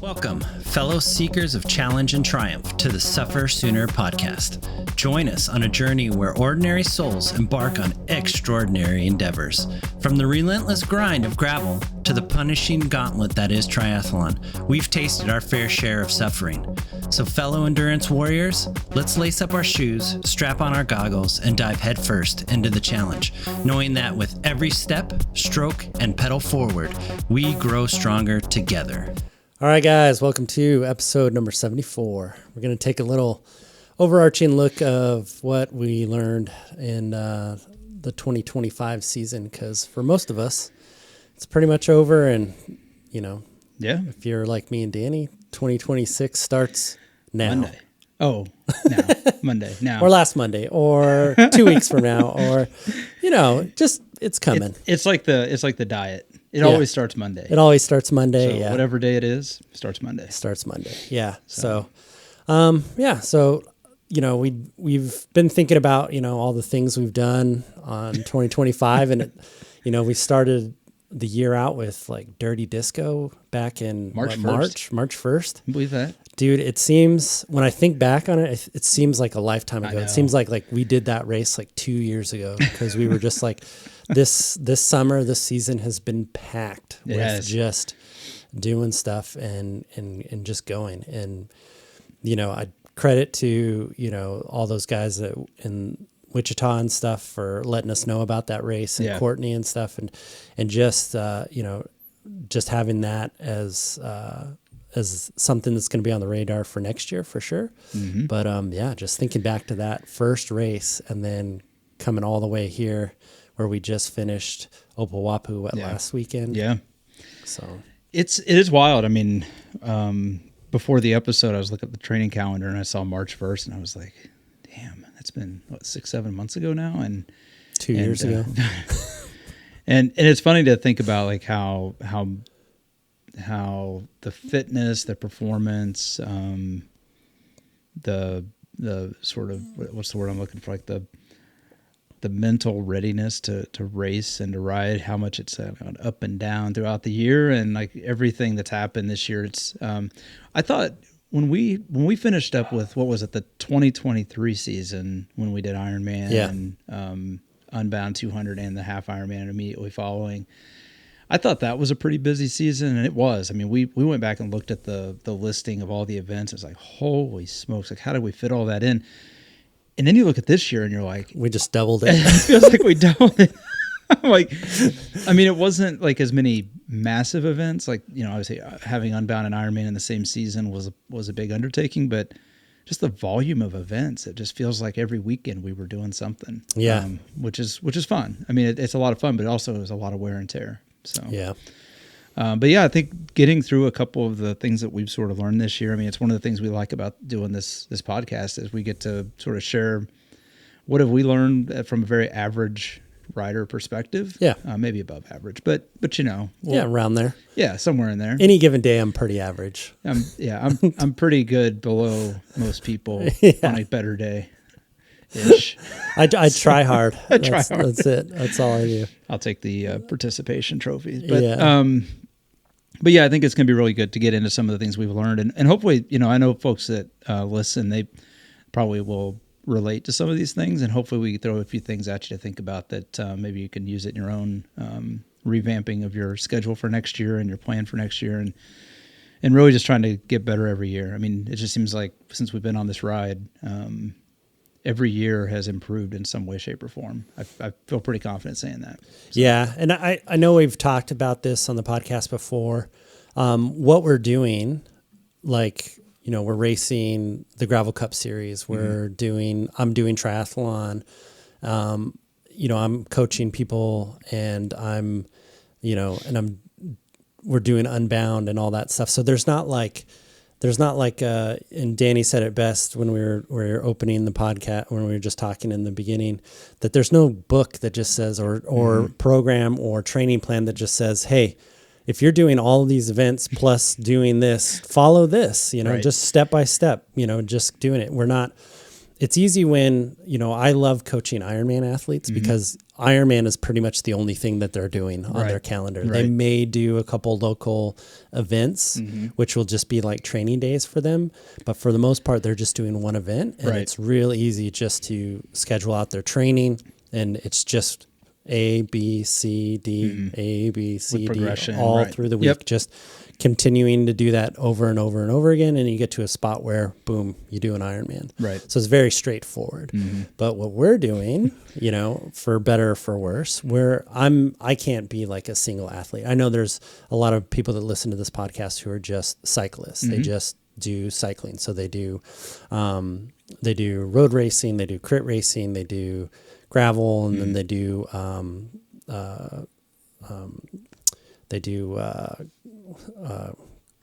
Welcome, fellow seekers of challenge and triumph, to the SufferSooner podcast. Join us on a journey where ordinary souls embark on extraordinary endeavors. From the relentless grind of gravel to the punishing gauntlet that is triathlon, we've tasted our fair share of suffering. So fellow endurance warriors, let's lace up our shoes, strap on our goggles, and dive headfirst into the challenge, knowing that with every step, stroke, and pedal forward, we grow stronger together. All right, guys, welcome to episode number 74. We're going to take a little overarching look of what we learned in the 2025 season, because for most of us, it's pretty much over. And, you know, if you're like me and Danny, 2026 starts now. Monday. Oh, now. Monday. Now. Or last Monday, or 2 weeks from now, or, you know, just it's coming. It's like the diet. It always starts Monday. It always starts Monday. So whatever day it is, starts Monday. Starts Monday. Yeah. So you know, we've been thinking about, you know, all the things we've done on 2025, and we started the year out with like Dirty Disco back in March 1st. Can you believe that? Dude, it seems, when I think back on it, it seems like a lifetime ago. It seems like we did that race like 2 years ago, because we were just like, this summer, this season has been packed with just doing stuff and just going. And, you know, I credit to, you know, all those guys that in Wichita and stuff for letting us know about that race, and Courtney and stuff, and just, you know, just having that as something that's going to be on the radar for next year for sure. Mm-hmm. But just thinking back to that first race and then coming all the way here where we just finished Opawapu last weekend. Yeah. So it is wild. I mean, before the episode, I was looking at the training calendar and I saw March 1st and I was like, damn, that's been 6-7 months ago now. And 2 years ago. and it's funny to think about like how the fitness, the performance, the sort of, what's the word I'm looking for? Like the mental readiness to race and to ride, how much it's gone up and down throughout the year, and like everything that's happened this year. It's I thought when we finished up with, what was it, the 2023 season, when we did Ironman and Unbound 200 and the half Ironman immediately following, I thought that was a pretty busy season, and it was. I mean, we went back and looked at the listing of all the events. It was like, holy smokes, like how did we fit all that in? And then you look at this year and you're like, we just doubled it. It feels like we doubled it. I'm like, I mean, it wasn't like as many massive events. Like, you know, obviously having Unbound and Ironman in the same season was a big undertaking, but just the volume of events, it just feels like every weekend we were doing something. Yeah. Which is fun. I mean, it's a lot of fun, but also it was a lot of wear and tear. So, yeah. But yeah, I think getting through a couple of the things that we've sort of learned this year. I mean, it's one of the things we like about doing this podcast is we get to sort of share what have we learned from a very average rider perspective. Yeah. Maybe above average, but you know. Around there. Yeah, somewhere in there. Any given day, I'm pretty average. I'm pretty good below most people on a better day. Ish. I try hard. I try hard. That's it. That's all I do. I'll take the participation trophies. But yeah, I think it's going to be really good to get into some of the things we've learned. And hopefully, you know, I know folks that listen, they probably will relate to some of these things. And hopefully we throw a few things at you to think about that maybe you can use it in your own revamping of your schedule for next year and your plan for next year. And really just trying to get better every year. I mean, it just seems like since we've been on this ride, every year has improved in some way, shape, or form. I feel pretty confident saying that. So. Yeah, and I know we've talked about this on the podcast before. What we're doing, like, you know, we're racing the Gravel Cup Series. I'm doing triathlon. You know, I'm coaching people, and we're doing Unbound and all that stuff. So there's not like, and Danny said it best when we were opening the podcast, when we were just talking in the beginning, that there's no book that just says, or program or training plan that just says, hey, if you're doing all of these events plus doing this, follow this, you know, just step by step, you know, just doing it. We're not, it's easy when, I love coaching Ironman athletes because Ironman is pretty much the only thing that they're doing on their calendar. Right. They may do a couple local events, which will just be like training days for them. But for the most part, they're just doing one event, and it's real easy just to schedule out their training, and it's just A, B, C, D, A, B, C, D, all through the week, just continuing to do that over and over and over again. And you get to a spot where, boom, you do an Ironman. Right. So it's very straightforward. But what we're doing, for better or for worse, I can't be like a single athlete. I know there's a lot of people that listen to this podcast who are just cyclists. They just do cycling. So they do road racing, they do crit racing, they do gravel, and then they do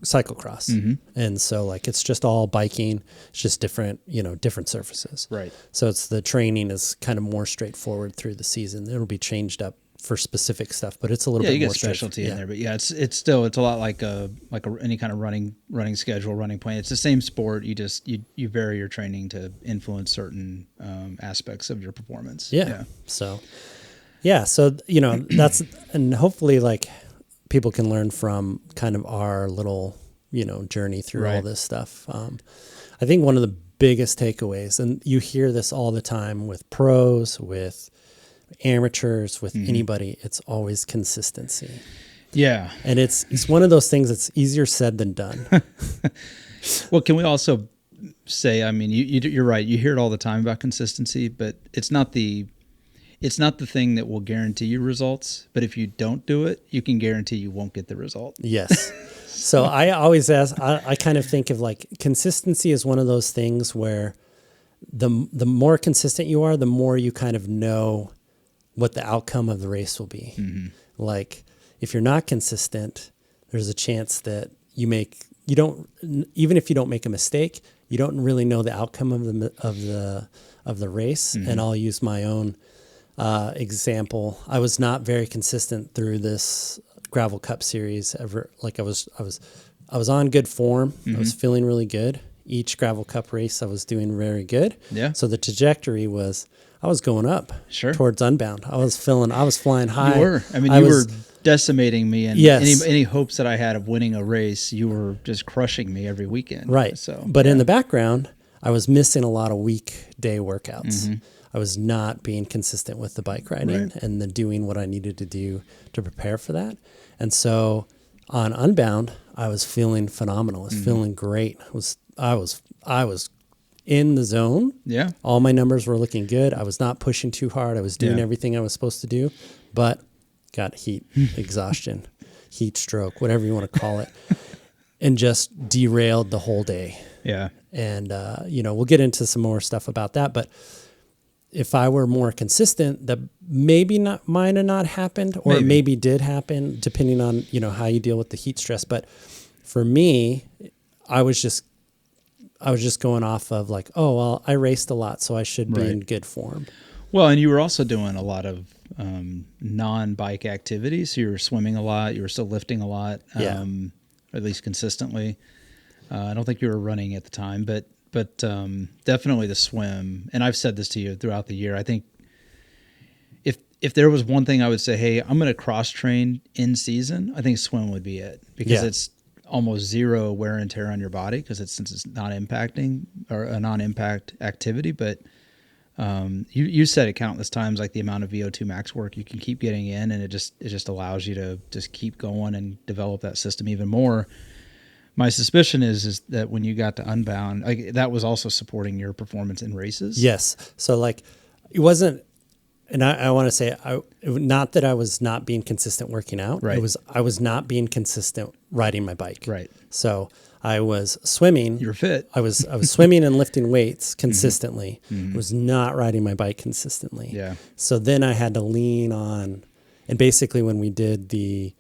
cyclocross. And so like, it's just all biking. It's just different, different surfaces. Right. So it's the training is kind of more straightforward through the season. It'll be changed up for specific stuff, but it's a little bit more. You get specialty in there, but it's a lot like any kind of running schedule, running plan. It's the same sport. You vary your training to influence certain aspects of your performance. So that's, and hopefully like people can learn from kind of our little, journey through all this stuff. I think one of the biggest takeaways, and you hear this all the time with pros, with amateurs, with anybody, it's always consistency. Yeah. And it's one of those things that's easier said than done. Well, can we also say, I mean, you're right. You hear it all the time about consistency, but it's not the thing that will guarantee you results. But if you don't do it, you can guarantee you won't get the result. Yes. So I always ask, I kind of think of like consistency is one of those things where the more consistent you are, the more you kind of know what the outcome of the race will be. Like if you're not consistent, there's a chance that even if you don't make a mistake, you don't really know the outcome of the race. And I'll use my own example. I was not very consistent through this Gravel Cup series ever. Like I was on good form. I was feeling really good. Each Gravel Cup race, I was doing very good. Yeah. So the trajectory was, I was going up towards Unbound. I was flying high. You were. I mean, you were decimating me, and any hopes that I had of winning a race, you were just crushing me every weekend. Right. So, but in the background, I was missing a lot of weekday workouts. I was not being consistent with the bike riding and then doing what I needed to do to prepare for that. And so on Unbound, I was feeling phenomenal. I was feeling great. I was in the zone. Yeah. All my numbers were looking good. I was not pushing too hard. I was doing everything I was supposed to do, but got heat exhaustion, heat stroke, whatever you want to call it, and just derailed the whole day. Yeah. And, we'll get into some more stuff about that, but if I were more consistent, that might have not happened, or it maybe did happen, depending on, how you deal with the heat stress. But for me, I was just going off of like, oh, well, I raced a lot, so I should be in good form. Well, and you were also doing a lot of non-bike activities. So you were swimming a lot. You were still lifting a lot, at least consistently. I don't think you were running at the time, but definitely the swim. And I've said this to you throughout the year. I think if there was one thing I would say, hey, I'm going to cross train in season, I think swim would be it, because it's almost zero wear and tear on your body, since it's not impacting or a non-impact activity. But you said it countless times, like the amount of VO2 max work you can keep getting in, and it just allows you to just keep going and develop that system even more. My suspicion is that when you got to Unbound, like, that was also supporting your performance in races. Yes. So like it wasn't, and I want to say, not that I was not being consistent working out. Right. I was not being consistent riding my bike. Right. So I was swimming. You were fit. I was swimming and lifting weights consistently. I was not riding my bike consistently. Yeah. So then I had to lean on, and basically when we did the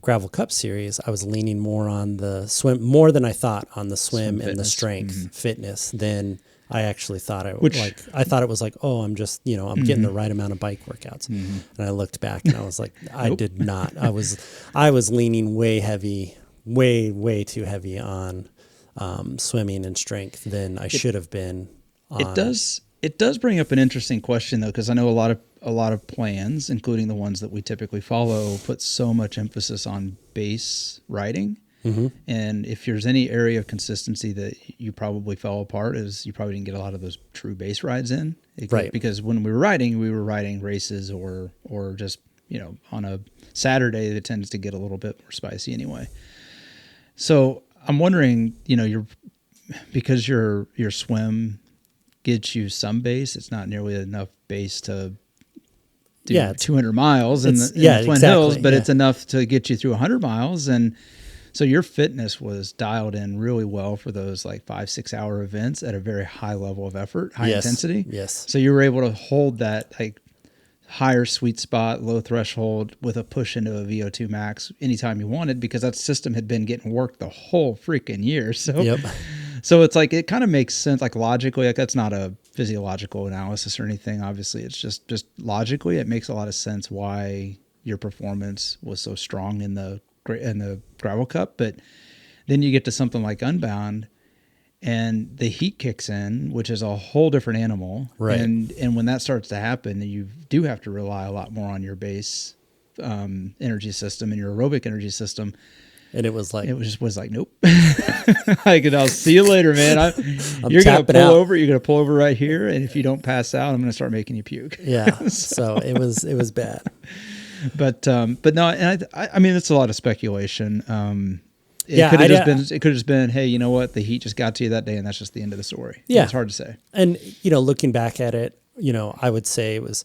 Gravel Cup series, I was leaning more on the swim, more than I thought on the swim and the strength fitness than I actually thought it was. I thought it was like, oh, I'm just, I'm getting the right amount of bike workouts. And I looked back and I was like, I did not. I was leaning way heavy, way too heavy on swimming and strength than I should have been It does bring up an interesting question though, because I know a lot of plans, including the ones that we typically follow, put so much emphasis on base riding. Mm-hmm. And if there's any area of consistency that you probably fell apart, is you probably didn't get a lot of those true base rides in. Right. Because when we were riding races or just, on a Saturday that tends to get a little bit more spicy anyway. So I'm wondering, because your swim gets you some base, it's not nearly enough base to do 200 miles in the Twin Hills, but it's enough to get you through 100 miles. And so your fitness was dialed in really well for those like 5-6 hour events at a very high level of effort, high intensity. Yes. So you were able to hold that like higher sweet spot, low threshold with a push into a VO2 max anytime you wanted, because that system had been getting worked the whole freaking year. So, so it's like, it kind of makes sense, like logically, like that's not a physiological analysis or anything. Obviously it's just logically, it makes a lot of sense why your performance was so strong in the gravel cup. But then you get to something like Unbound and the heat kicks in, which is a whole different animal. Right. And when that starts to happen, you do have to rely a lot more on your base energy system and your aerobic energy system. And it was like, nope. Like, I'll see you later, man. You're going to pull over. You're going to pull over right here. And if you don't pass out, I'm going to start making you puke. Yeah. so it was bad. But no, and I mean, it's a lot of speculation. It could have just been, hey, you know what? The heat just got to you that day, and that's just the end of the story. Yeah. It's hard to say. And, looking back at it, I would say it was,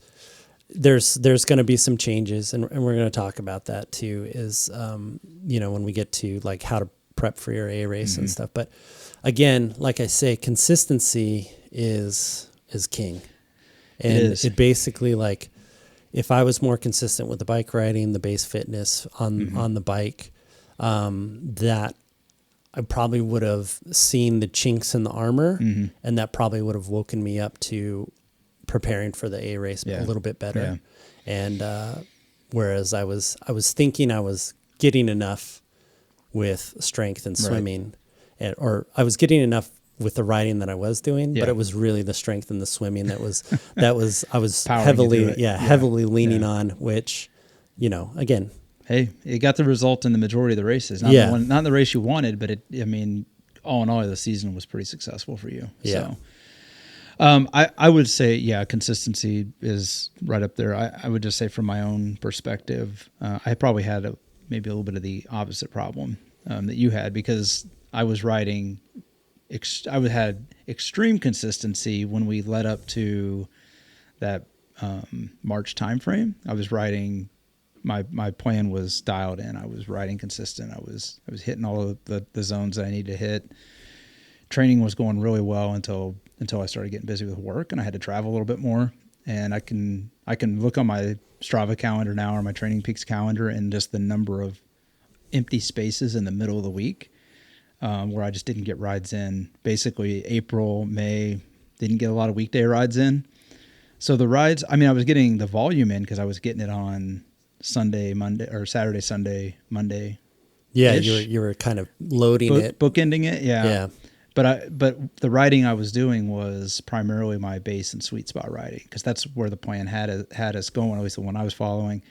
there's going to be some changes, and we're going to talk about that too, is, when we get to like how to prep for your A race and stuff. But again, like I say, consistency is king. And it basically, like, if I was more consistent with the bike riding, the base fitness on the bike, that I probably would have seen the chinks in the armor, and that probably would have woken me up to preparing for the A race a little bit better. Yeah. And whereas I was thinking I was getting enough with strength and swimming, or I was getting enough with the riding that I was doing, but it was really the strength and the swimming that was I was heavily leaning on, which, again, hey, it got the result in the majority of the races. Not in the race you wanted, but all in all, the season was pretty successsul for you. Yeah. So, I would say, consistency is right up there. I would just say from my own perspective, I probably had maybe a little bit of the opposite problem that you had, because I was riding. I had extreme consistency when we led up to that March timeframe. I was riding. My plan was dialed in. I was riding consistent. I was hitting all of the zones that I needed to hit. Training was going really well until I started getting busy with work, and I had to travel a little bit more. And I can look on my Strava calendar now, or my Training Peaks calendar, and just the number of empty spaces in the middle of the week where I just didn't get rides in. Basically, April, May, didn't get a lot of weekday rides in. So the rides, I was getting the volume in because I was getting it on Sunday, Monday, or Saturday, Sunday, Monday. Yeah, you were kind of loading it, bookending it. Yeah. But the riding I was doing was primarily my base and sweet spot riding, because that's where the plan had us going, at least the one I was following.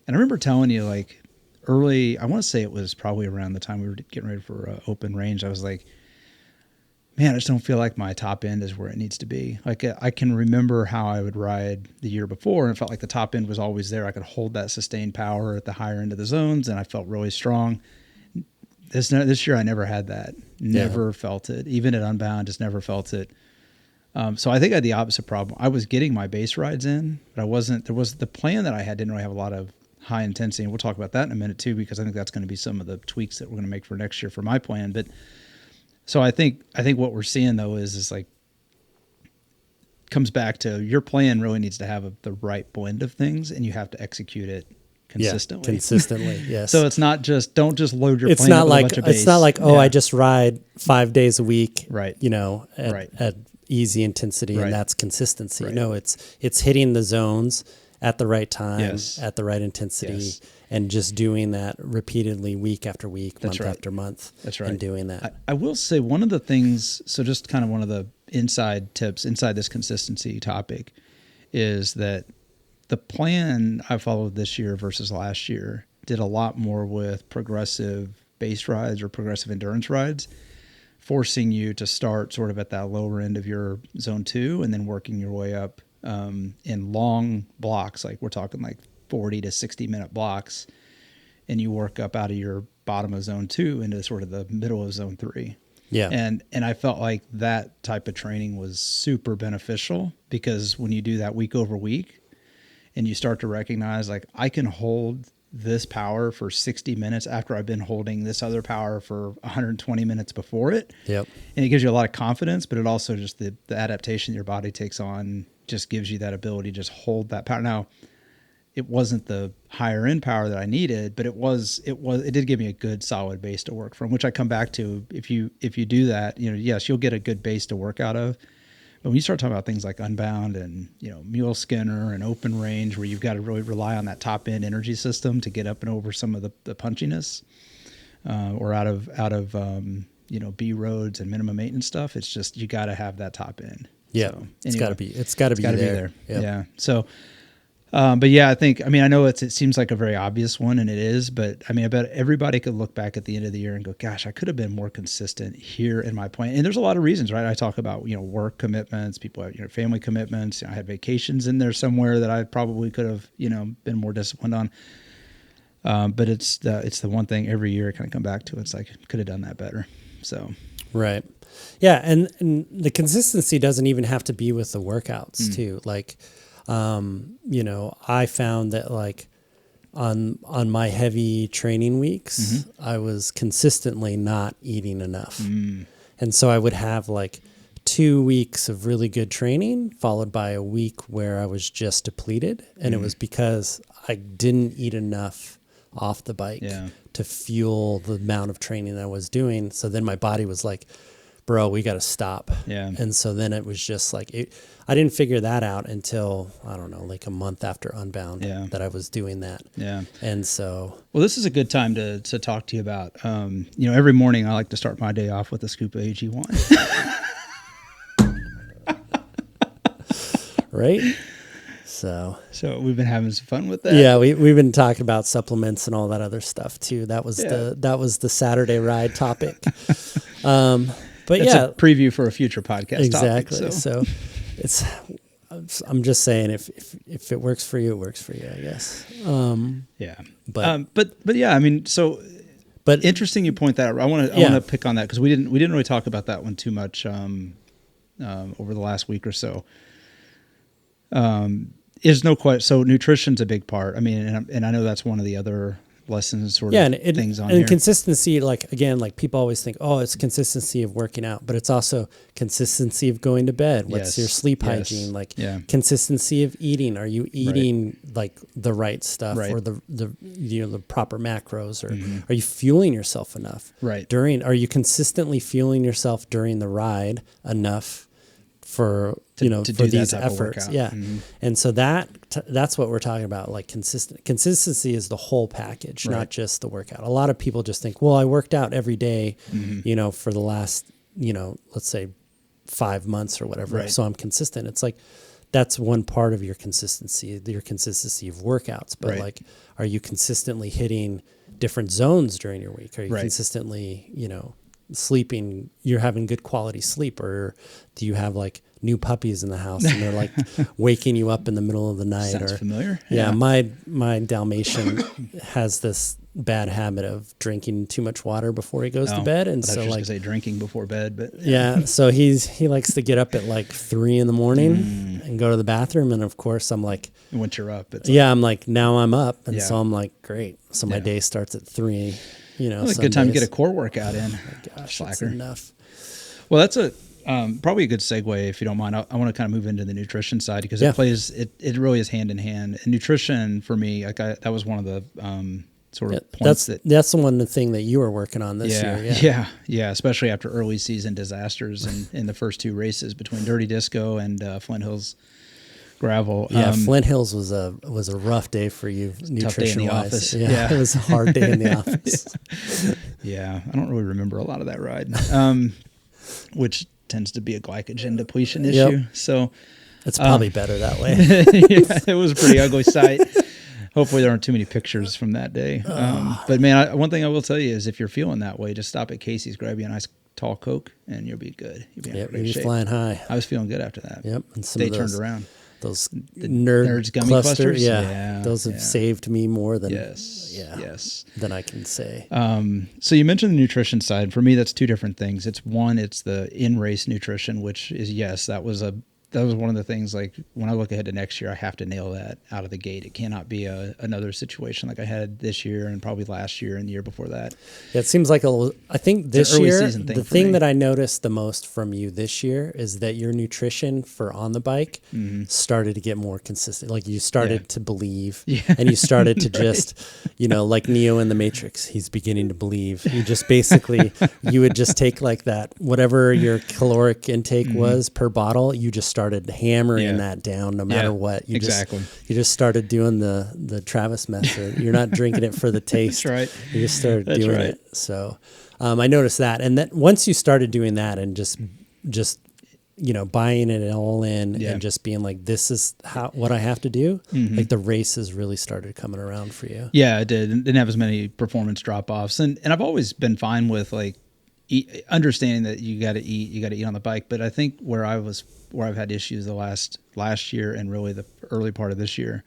And I remember telling you, like, early, I want to say it was probably around the time we were getting ready for open range, I was like, man, I just don't feel like my top end is where it needs to be. Like, I can remember how I would ride the year before, and it felt like the top end was always there. I could hold that sustained power at the higher end of the zones, and I felt really strong. This year, I never had that. Never felt it. Even at Unbound, just never felt it. So I think I had the opposite problem. I was getting my base rides in, but I wasn't. The plan that I had didn't really have a lot of high intensity, and we'll talk about that in a minute too, because I think that's going to be some of the tweaks that we're going to make for next year for my plan. But so I think what we're seeing though is like, comes back to your plan really needs to have the right blend of things, and you have to execute it consistently. Yes. So it's not just, don't just load your it's plan not with like, a bunch of base. It's not like, I just ride 5 days a week, right? At easy intensity, and that's consistency. Right. No, it's hitting the zones at the right time, at the right intensity, and just doing that repeatedly week after week, month after month. That's right. And doing that. I will say one of the things, so just kind of one of the inside tips inside this consistency topic is that the plan I followed this year versus last year did a lot more with progressive base rides or progressive endurance rides, forcing you to start sort of at that lower end of your zone 2 and then working your way up in long blocks. Like we're talking like 40 to 60 minute blocks, and you work up out of your bottom of zone 2 into sort of the middle of zone 3. Yeah. And I felt like that type of training was super beneficial, because when you do that week over week and you start to recognize like I can hold this power for 60 minutes after I've been holding this other power for 120 minutes before it. Yep. And it gives you a lot of confidence, but it also just the adaptation your body takes on just gives you that ability to just hold that power. Now, it wasn't the higher end power that I needed, but it did give me a good solid base to work from, which I come back to. If you do that, yes, you'll get a good base to work out of. But when you start talking about things like Unbound and, Mule Skinner and Open Range, where you've got to really rely on that top end energy system to get up and over some of the punchiness, or out of B roads and minimum maintenance stuff, it's just, you got to have that top end. Yeah. So, it's gotta be there. Yep. Yeah. So, but yeah, I know it seems like a very obvious one, and it is, but I bet everybody could look back at the end of the year and go, gosh, I could have been more consistent here in my plan. And there's a lot of reasons, right? I talk about, work commitments, people have, family commitments. I had vacations in there somewhere that I probably could have, been more disciplined on. But it's the one thing every year I kind of come back to. It's like, could have done that better. So. Right. Yeah. And the consistency doesn't even have to be with the workouts too. Like, I found that like on my heavy training weeks, I was consistently not eating enough. And so I would have like 2 weeks of really good training followed by a week where I was just depleted. And it was because I didn't eat enough off the bike to fuel the amount of training I was doing. So then my body was like, bro, we got to stop. Yeah. And so then it was just like, I didn't figure that out until, I don't know, like a month after Unbound that I was doing that. Yeah. And so. Well, this is a good time to talk to you about, every morning I like to start my day off with a scoop of AG1. Right. So we've been having some fun with that. Yeah, we've been talking about supplements and all that other stuff too. That was the Saturday ride topic. But it's a preview for a future podcast. Exactly. Topic, so I'm just saying if it works for you, it works for you, I guess. But yeah, but interesting you point that out. I want to pick on that because we didn't really talk about that one too much over the last week or so. Is no question. So nutrition's a big part. And I know that's one of the other lessons things on here. And consistency, like again, like people always think, oh, it's consistency of working out, but it's also consistency of going to bed. What's your sleep hygiene? Like consistency of eating. Are you eating like the right stuff or the proper macros, or are you fueling yourself enough? Right. Are you consistently fueling yourself during the ride enough for these efforts? Yeah. And so that's what we're talking about. Like consistency is the whole package, not just the workout. A lot of people just think, well, I worked out every day, for the last, let's say 5 months or whatever. So I'm consistent. It's like, that's one part of your consistency of workouts. But like, are you consistently hitting different zones during your week? Are you consistently, sleeping, you're having good quality sleep, or do you have like new puppies in the house and they're like waking you up in the middle of the night? Sounds familiar. Yeah. My Dalmatian has this bad habit of drinking too much water before he goes to bed. And so like say drinking before bed, but so he likes to get up at like 3 a.m. and go to the bathroom. And of course I'm like, once you're up, it's I'm like, now I'm up. And so I'm like, great. So my day starts at 3. It's a good time to get a core workout in. Oh my gosh, that's enough. Well, that's probably a good segue, if you don't mind. I want to kind of move into the nutrition side because it really is hand in hand. And nutrition for me, that was one of the sort of points that's the thing that you were working on this year. Yeah. Especially after early season disasters in the first 2 races between Dirty Disco and Flint Hills Gravel. Yeah, Flint Hills was a rough day for you, nutrition wise. Yeah, it was a hard day in the office. Yeah, I don't really remember a lot of that ride, which tends to be a glycogen depletion issue. So it's probably better that way. Yeah, it was a pretty ugly sight. Hopefully there aren't too many pictures from that day. But man, one thing I will tell you is if you're feeling that way, just stop at Casey's, grab you a nice tall Coke, and you'll be good. You'll be in great shape. Flying high. I was feeling good after that. Yep. And they turned around. Those The nerds gummy clusters. Yeah. Those have saved me more than than I can say. So you mentioned the nutrition side. For me, that's two different things. It's the in-race nutrition, which is, that was one of the things, like when I look ahead to next year, I have to nail that out of the gate. It cannot be another situation like I had this year and probably last year and the year before that. Yeah, it seems like I think this year, the thing me. that I noticed the most from you this year is that your nutrition for on the bike started to get more consistent. Like you started to believe and you started to just, like Neo in the Matrix, he's beginning to believe. You just basically, you would just take like that, whatever your caloric intake was per bottle, you just started hammering that down no matter what. You just started doing the Travis method. You're not drinking it for the taste. That's right. You just started doing it. So I noticed that. And then once you started doing that and just buying it all in and just being like, this is what I have to do, like the races really started coming around for you. Yeah, it did. It didn't have as many performance drop-offs. And I've always been fine with like understanding that you got to eat on the bike. But I think where I've had issues the last year and really the early part of this year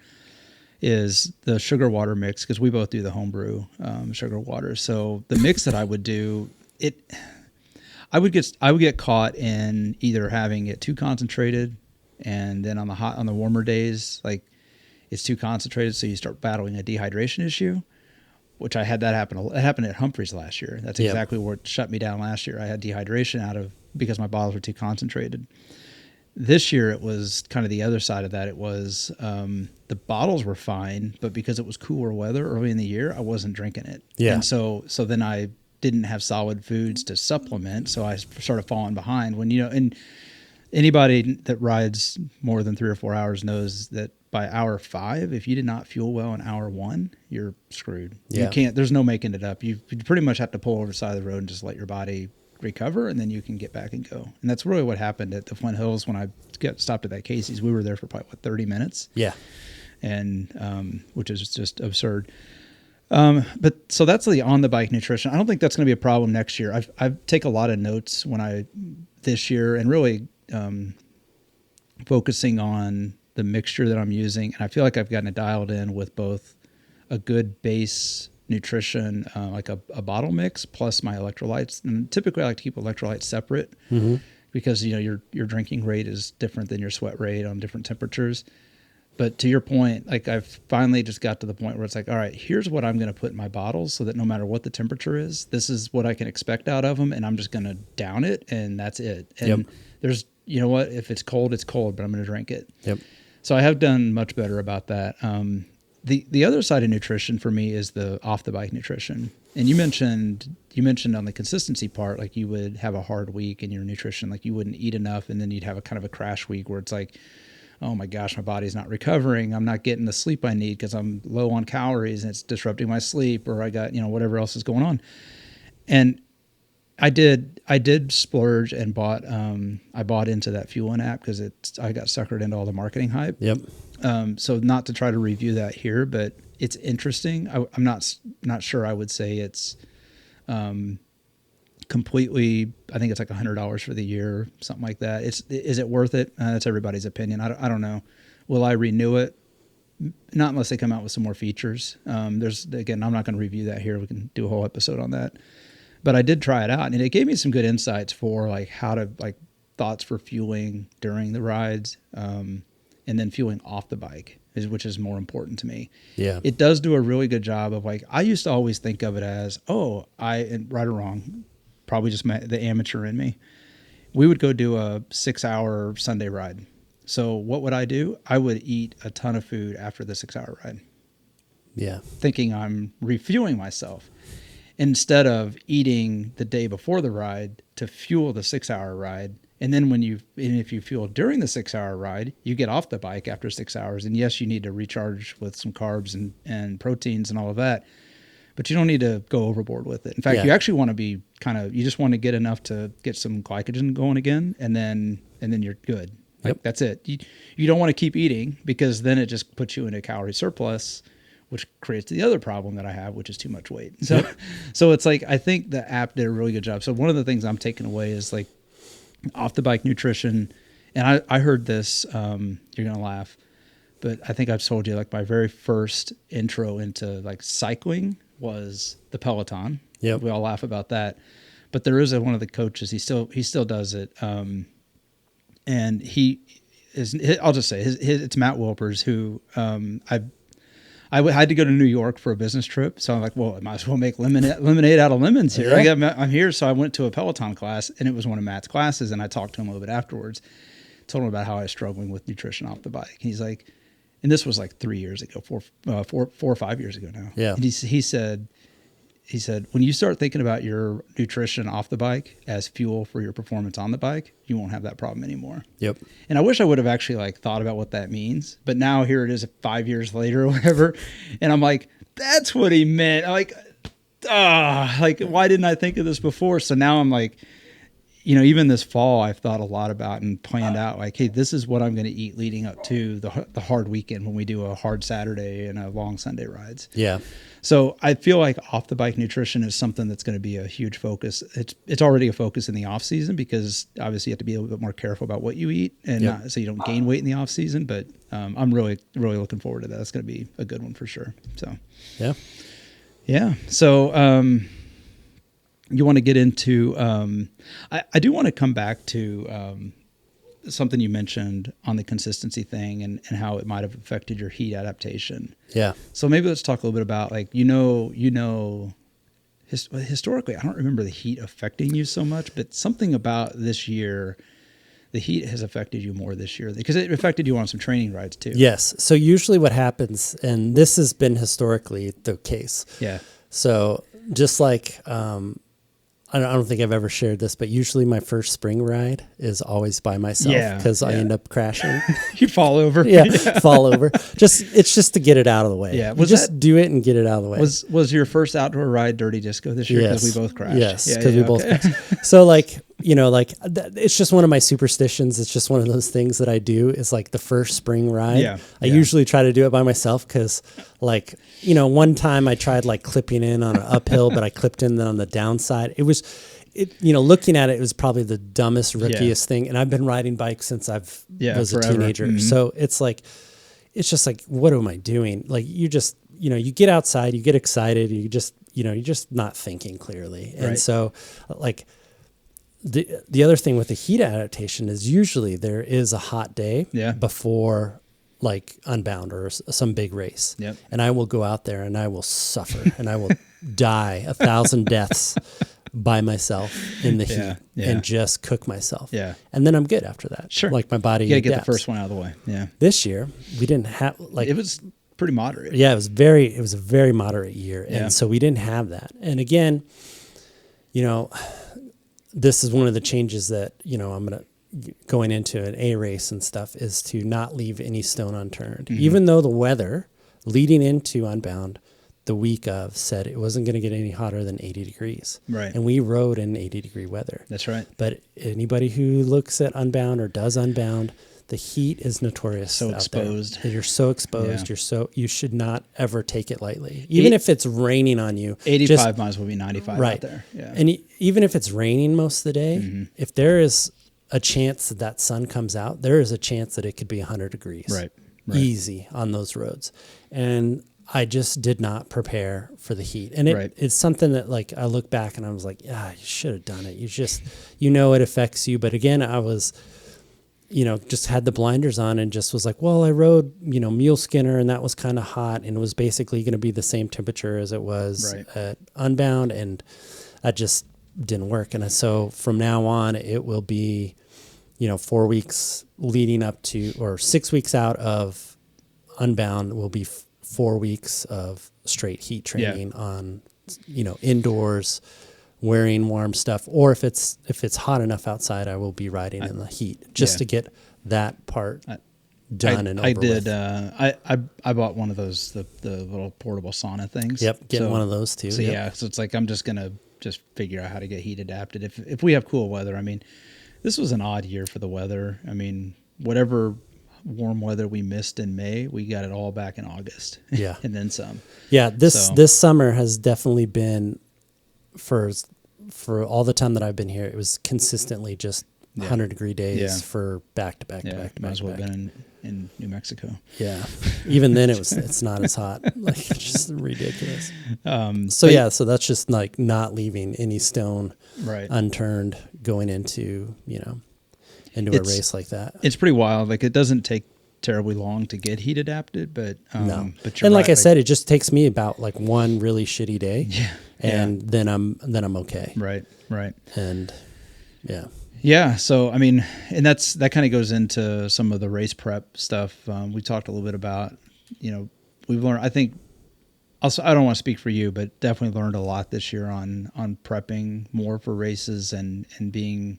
is the sugar water mix, because we both do the homebrew sugar water. So the mix that I would do, I would get caught in either having it too concentrated, and then on the warmer days, like it's too concentrated, so you start battling a dehydration issue. Which I had that happen. It happened at Humphreys last year. That's exactly what shut me down last year. I had dehydration because my bottles were too concentrated. This year, it was kind of the other side of that. It was the bottles were fine, but because it was cooler weather early in the year, I wasn't drinking it. Yeah. And so then I didn't have solid foods to supplement, so I started falling behind. And anybody that rides more than 3 or 4 hours knows that by hour 5, if you did not fuel well in hour 1, you're screwed. Yeah. You can't, there's no making it up. You pretty much have to pull over the side of the road and just let your body recover, and then you can get back and go. And that's really what happened at the Flint Hills when I stopped at that Casey's. We were there for probably 30 minutes. Yeah. And, which is just absurd. But so that's the on the bike nutrition. I don't think that's going to be a problem next year. I take a lot of notes this year and really, focusing on the mixture that I'm using. And I feel like I've gotten it dialed in with both a good base nutrition, like a bottle mix plus my electrolytes. And typically I like to keep electrolytes separate because, your drinking rate is different than your sweat rate on different temperatures. But to your point, like I've finally just got to the point where it's like, all right, here's what I'm going to put in my bottles so that no matter what the temperature is, this is what I can expect out of them. And I'm just going to down it and that's it. And there's, if it's cold, it's cold, but I'm going to drink it. Yep. So I have done much better about that. The other side of nutrition for me is the off the bike nutrition. And you mentioned on the consistency part, like you would have a hard week in your nutrition, like you wouldn't eat enough. And then you'd have a kind of a crash week where it's like, oh my gosh, my body's not recovering. I'm not getting the sleep I need because I'm low on calories and it's disrupting my sleep, or I got, whatever else is going on. And I did splurge and I bought into that Fuelin app because I got suckered into all the marketing hype. Yep. So not to try to review that here, but it's interesting. I'm not sure I would say it's completely, I think it's like $100 for the year, something like that. Is it worth it? That's everybody's opinion. I don't know. Will I renew it? Not unless they come out with some more features. I'm not going to review that here. We can do a whole episode on that. But I did try it out, and it gave me some good insights for like how to thoughts for fueling during the rides, and then fueling off the bike which is more important to me. Yeah, it does do a really good job of I used to always think of it as and right or wrong, probably just the amateur in me. We would go do a 6-hour Sunday ride. So what would I do? I would eat a ton of food after the 6-hour ride. Yeah, thinking I'm refueling myself, instead of eating the day before the ride to fuel the 6-hour ride. And then if you fuel during the 6-hour ride, you get off the bike after 6 hours. And yes, you need to recharge with some carbs and proteins and all of that, but you don't need to go overboard with it. In fact, you actually want to be you just want to get enough to get some glycogen going again, and then you're good. Like that's it. You don't want to keep eating, because then it just puts you in a calorie surplus, which creates the other problem that I have, which is too much weight. So it's like, I think the app did a really good job. So one of the things I'm taking away is like off the bike nutrition. And I heard this, you're going to laugh, but I think I've told you, like, my very first intro into like cycling was the Peloton. Yeah. We all laugh about that, but there is one of the coaches, he still does it. And I'll just say it's Matt Wilpers, who, I had to go to New York for a business trip. So I'm like, well, I might as well make lemonade out of lemons here. Yeah. I'm here. So I went to a Peloton class, and it was one of Matt's classes. And I talked to him a little bit afterwards, told him about how I was struggling with nutrition off the bike. He's like, and this was like 3 years ago, 4 or 5 years ago now. Yeah. And he said, when you start thinking about your nutrition off the bike as fuel for your performance on the bike, you won't have that problem anymore. Yep. And I wish I would have actually like thought about what that means, but now here it is 5 years later or whatever. And I'm like, that's what he meant. I'm like, why didn't I think of this before? So now I'm like, even this fall, I've thought a lot about and planned out like, hey, this is what I'm going to eat leading up to the hard weekend when we do a hard Saturday and a long Sunday rides. Yeah. So I feel like off the bike nutrition is something that's going to be a huge focus. It's already a focus in the off season, because obviously you have to be a little bit more careful about what you eat, and so you don't gain weight in the off season. But I'm really, really looking forward to that. That's going to be a good one for sure. So yeah. So you want to get into? I do want to come back to something you mentioned on the consistency thing and how it might have affected your heat adaptation. Yeah. So maybe let's talk a little bit about like, historically, I don't remember the heat affecting you so much, but something about this year, the heat has affected you more this year, because it affected you on some training rides too. Yes. So usually what happens, and this has been historically the case. Yeah. So just like, I don't think I've ever shared this, but usually my first spring ride is always by myself, because I end up crashing. You fall over. Fall over. It's just to get it out of the way. Yeah, do it and get it out of the way. Was your first outdoor ride Dirty Disco this year? Because we both crashed. Yes, because we both crashed. So like, it's just one of my superstitions. It's just one of those things that I do, is like the first spring ride. I usually try to do it by myself, because like, one time I tried like clipping in on an uphill, but I clipped in on the downside. Looking at it, it was probably the dumbest, rookiest thing. And I've been riding bikes since I was a teenager. Mm-hmm. So it's just like, what am I doing? Like you just, you get outside, you get excited, you're just not thinking clearly. And so like, the other thing with the heat adaptation is usually there is a hot day before like Unbound or some big race. Yep. And I will go out there and I will suffer and I will die 1,000 deaths by myself in the heat and just cook myself. Yeah. And then I'm good after that. Sure. Like my body. You gotta get the first one out of the way. Yeah. This year we didn't have it was pretty moderate. Yeah. It was a very moderate year. And so we didn't have that. And again, this is one of the changes that, I'm going into an A race and stuff, is to not leave any stone unturned. Mm-hmm. Even though the weather leading into Unbound the week of said it wasn't going to get any hotter than 80 degrees. Right. And we rode in 80-degree weather. That's right. But anybody who looks at Unbound or does Unbound, the heat is notorious. So exposed. You're so exposed. Yeah. You should not ever take it lightly. Even if it's raining on you. 85 might as well be 95 out there. Yeah. And even if it's raining most of the day, if there is a chance that sun comes out, there is a chance that it could be 100 degrees. Right. Easy on those roads. And I just did not prepare for the heat. And it's something that like I look back and I was like, you should have done it. It affects you. But again, I was, just had the blinders on and just was like, well, I rode, Mule Skinner and that was kind of hot and it was basically going to be the same temperature as it was at Unbound. And that just didn't work. And so from now on, it will be, 4 weeks leading up to, or 6 weeks out of Unbound will be 4 weeks of straight heat training on, indoors, wearing warm stuff, or if it's hot enough outside, I will be riding in the heat just to get that part done and over with. I bought one of those the little portable sauna things. Yep, getting one of those too. So so it's like I'm just gonna just figure out how to get heat adapted. If we have cool weather, I mean, this was an odd year for the weather. I mean, whatever warm weather we missed in May, we got it all back in August. Yeah. And then some. Yeah. This summer has definitely been for all the time that I've been here, it was consistently just 100-degree days for back to back to back to back. Might as well have been in New Mexico. Yeah. Even then it's not as hot. Like, it's just ridiculous. So that's just like not leaving any stone unturned going into, into a race like that. It's pretty wild. Like, it doesn't take terribly long to get heat adapted, but no. But and like I said, it just takes me about like one really shitty day. Yeah. And then I'm okay. Right. And yeah. Yeah. So, I mean, and that kind of goes into some of the race prep stuff. We talked a little bit about, we've learned, I think also, I don't want to speak for you, but definitely learned a lot this year on prepping more for races and being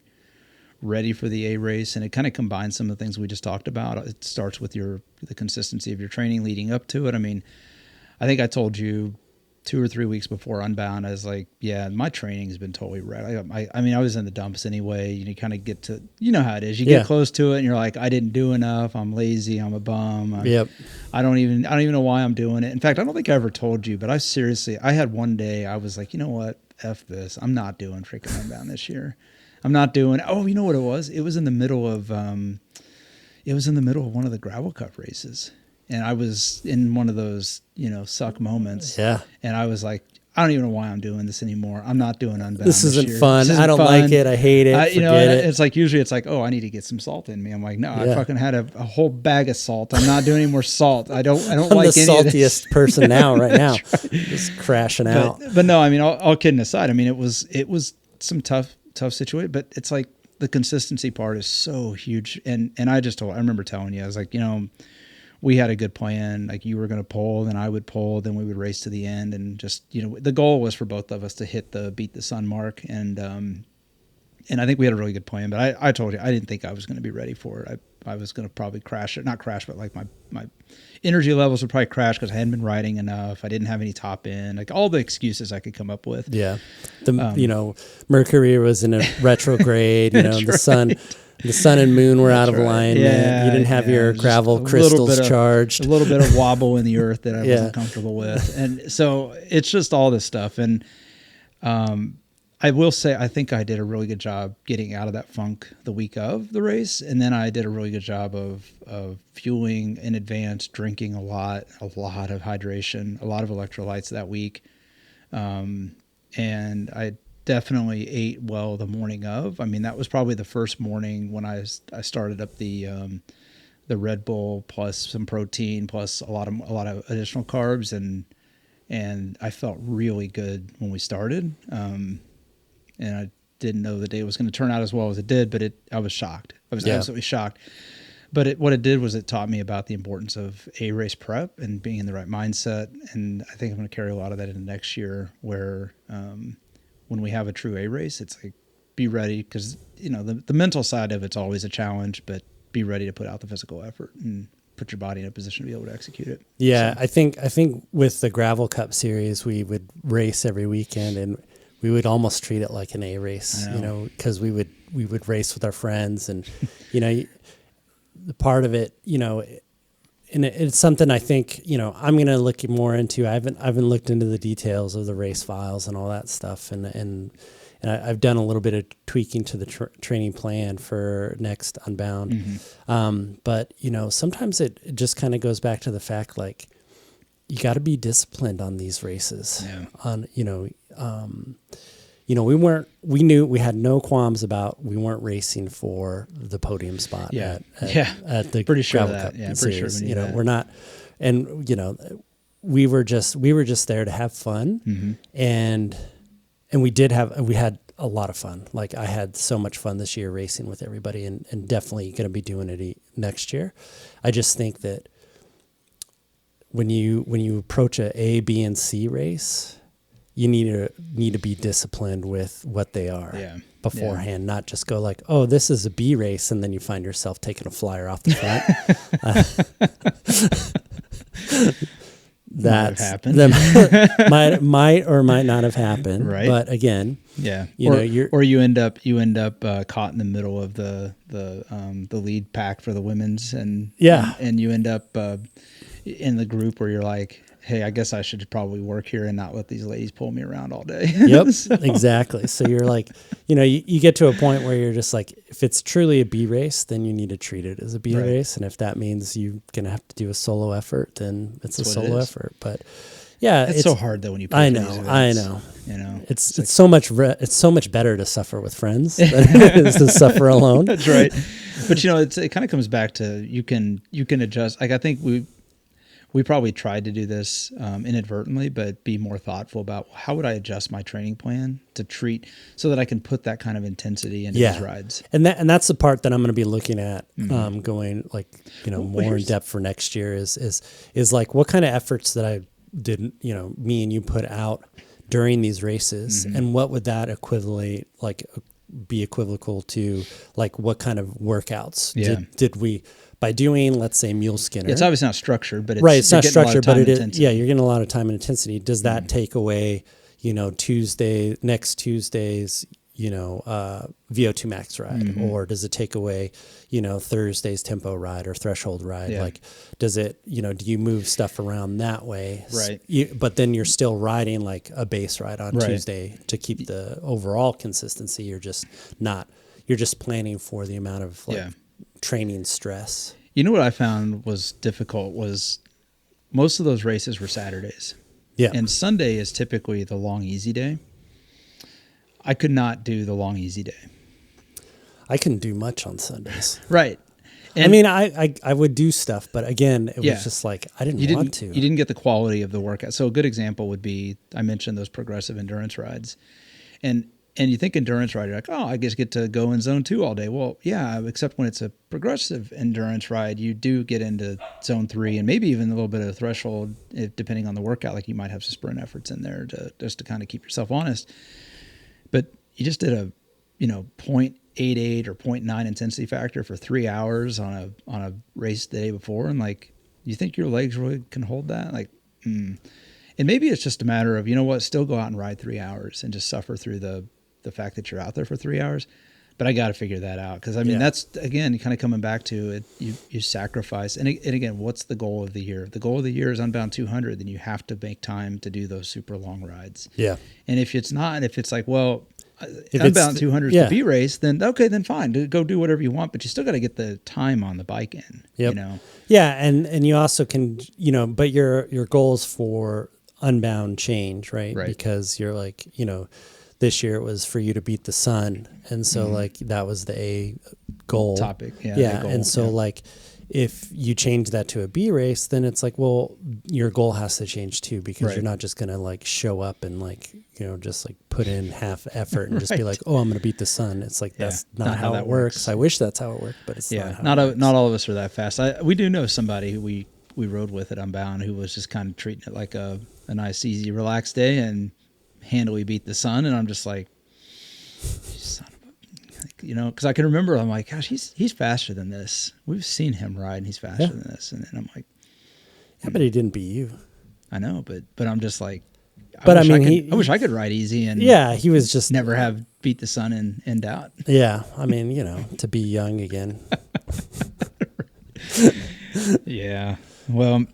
ready for the A race. And it kind of combines some of the things we just talked about. It starts with the consistency of your training leading up to it. I mean, I think I told you 2 or 3 weeks before Unbound, I was like, yeah, my training has been totally red. I mean, I was in the dumps anyway. You kind of get to, how it is. You get close to it and you're like, I didn't do enough. I'm lazy. I'm a bum. I don't even know why I'm doing it. In fact, I don't think I ever told you, but I had one day I was like, you know what? F this. I'm not doing freaking Unbound this year. I'm not doing, you know what it was? It was in the middle of one of the gravel cup races. And I was in one of those, suck moments. Yeah. And I was like, I don't even know why I'm doing this anymore. I'm not doing Unbound this year. Fun. I don't like it. I hate it. It's like, usually it's like, I need to get some salt in me. I'm like, no, I fucking had a whole bag of salt. I'm not doing any more salt. I don't I'm like the any of this. saltiest person now, right now. Right. Just crashing out. But no, I mean, all kidding aside, I mean, it was some tough situation, but it's like the consistency part is so huge. And I remember telling you, I was like, we had a good plan. Like, you were going to pull, then I would pull, then we would race to the end. And just, the goal was for both of us to hit the beat the sun mark. And I think we had a really good plan, but I told you, I didn't think I was going to be ready for it. I was going to probably crash it, not crash, but like my energy levels would probably crash because I hadn't been riding enough. I didn't have any top end, like all the excuses I could come up with. Yeah. Mercury was in a retrograde, the sun and moon were out of alignment. You didn't have your gravel crystals charged. A little bit of wobble in the earth that I wasn't comfortable with. And so it's just all this stuff. And I will say, I think I did a really good job getting out of that funk the week of the race. And then I did a really good job of fueling in advance, drinking a lot of hydration, a lot of electrolytes that week. And I definitely ate well the morning of. I mean, that was probably the first morning when I started up the Red Bull plus some protein plus a lot of additional carbs, and I felt really good when we started. And I didn't know the day was going to turn out as well as it did, but I was shocked. I was absolutely shocked. But what it did was it taught me about the importance of a race prep and being in the right mindset. And I think I'm going to carry a lot of that into next year, where when we have a true A race, it's like, be ready, because the mental side of it's always a challenge, but be ready to put out the physical effort and put your body in a position to be able to execute it. Yeah, so. I think with the Gravel Cup series, we would race every weekend, and we would almost treat it like an A race, because we would race with our friends, and the part of it, and it's something I think, I'm going to look more into. I haven't looked into the details of the race files and all that stuff. And I've done a little bit of tweaking to the training plan for next Unbound. Mm-hmm. But, sometimes it just kind of goes back to the fact, like, you got to be disciplined on these races. We knew we had no qualms about, we weren't racing for the podium spot at the pretty sure Gravel that. Cup Yeah, series. pretty sure that. We're not, and we were just there to have fun. Mm-hmm. and we had a lot of fun. Like, I had so much fun this year racing with everybody, and definitely going to be doing it next year. I just think that when you approach a B, and C race, you need to be disciplined with what they are beforehand, not just go like, oh, this is a B race, and then you find yourself taking a flyer off the front. that happened. might or might not have happened. Right. But again, yeah, you end up caught in the middle of the lead pack for the women's, and you end up in the group where you're like, hey, I guess I should probably work here and not let these ladies pull me around all day. Yep, exactly. So you're like, you get to a point where you're just like, if it's truly a B race, then you need to treat it as a B race. And if that means you're going to have to do a solo effort, then it's a solo effort. But yeah, it's so hard though when you pay I for know, these I events. know. It's so much better to suffer with friends than it is to suffer alone. That's right. But it kind of comes back to you can adjust. Like I think we probably tried to do this inadvertently, but be more thoughtful about how would I adjust my training plan to treat so that I can put that kind of intensity into these rides. And that's the part that I'm going to be looking at going like, more in depth for next year is like what kind of efforts that I did, me and you put out during these races and what would that be equivocal to like what kind of workouts did we by doing, let's say, mule skinner. It's obviously not structured, but it's not structured, but it is. Yeah, you're getting a lot of time and intensity. Does that take away, next Tuesday's, VO2 max ride, or does it take away, Thursday's tempo ride or threshold ride? Yeah. Like, does it, do you move stuff around that way? Right. But then you're still riding like a base ride on Tuesday to keep the overall consistency. You're just planning for the amount of training stress. You know what I found was difficult was most of those races were Saturdays. Yeah. And Sunday is typically the long easy day. I could not do the long easy day. I couldn't do much on Sundays. Right. And I mean, I would do stuff, but again, it was just like, I didn't want to. You didn't get the quality of the workout. So a good example would be, I mentioned those progressive endurance rides. And you think endurance ride, you're like, oh, I just get to go in zone 2 all day. Well, yeah, except when it's a progressive endurance ride, you do get into zone 3 and maybe even a little bit of threshold, depending on the workout. Like you might have some sprint efforts in there just to kind of keep yourself honest. But you just did a, 0.88 or 0.9 intensity factor for 3 hours on a race the day before. And like, you think your legs really can hold that? Like, And maybe it's just a matter of, still go out and ride 3 hours and just suffer through the fact that you're out there for 3 hours. But I got to figure that out. Cause that's again, kind of coming back to it. You sacrifice. And again, what's the goal of the year? The goal of the year is Unbound 200. Then you have to make time to do those super long rides. Yeah. And if it's like, well, if Unbound 200 is the B race, then okay, then fine, go do whatever you want. But you still got to get the time on the bike in, Yeah. And you also can, but your goals for Unbound change, right? Because you're like, this year it was for you to beat the sun. And so like that was the A goal topic. Yeah. And so like if you change that to a B race, then it's like, well, your goal has to change too, because you're not just going to like show up and like, just like put in half effort and just be like, oh, I'm going to beat the sun. It's like, that's not how that works. I wish that's how it worked, but it's not all of us are that fast. We do know somebody who we rode with at Unbound who was just kind of treating it like a nice, easy, relaxed day and handily beat the sun. And I'm just like, son of a, because I can remember, I'm like, gosh, he's faster than this. We've seen him ride and he's faster than this. And then I'm like, yeah, but he didn't beat you. I know, but I'm just like, I wish I could ride easy and he was just never have beat the sun in doubt. Yeah. I mean, to be young again. Yeah. Well,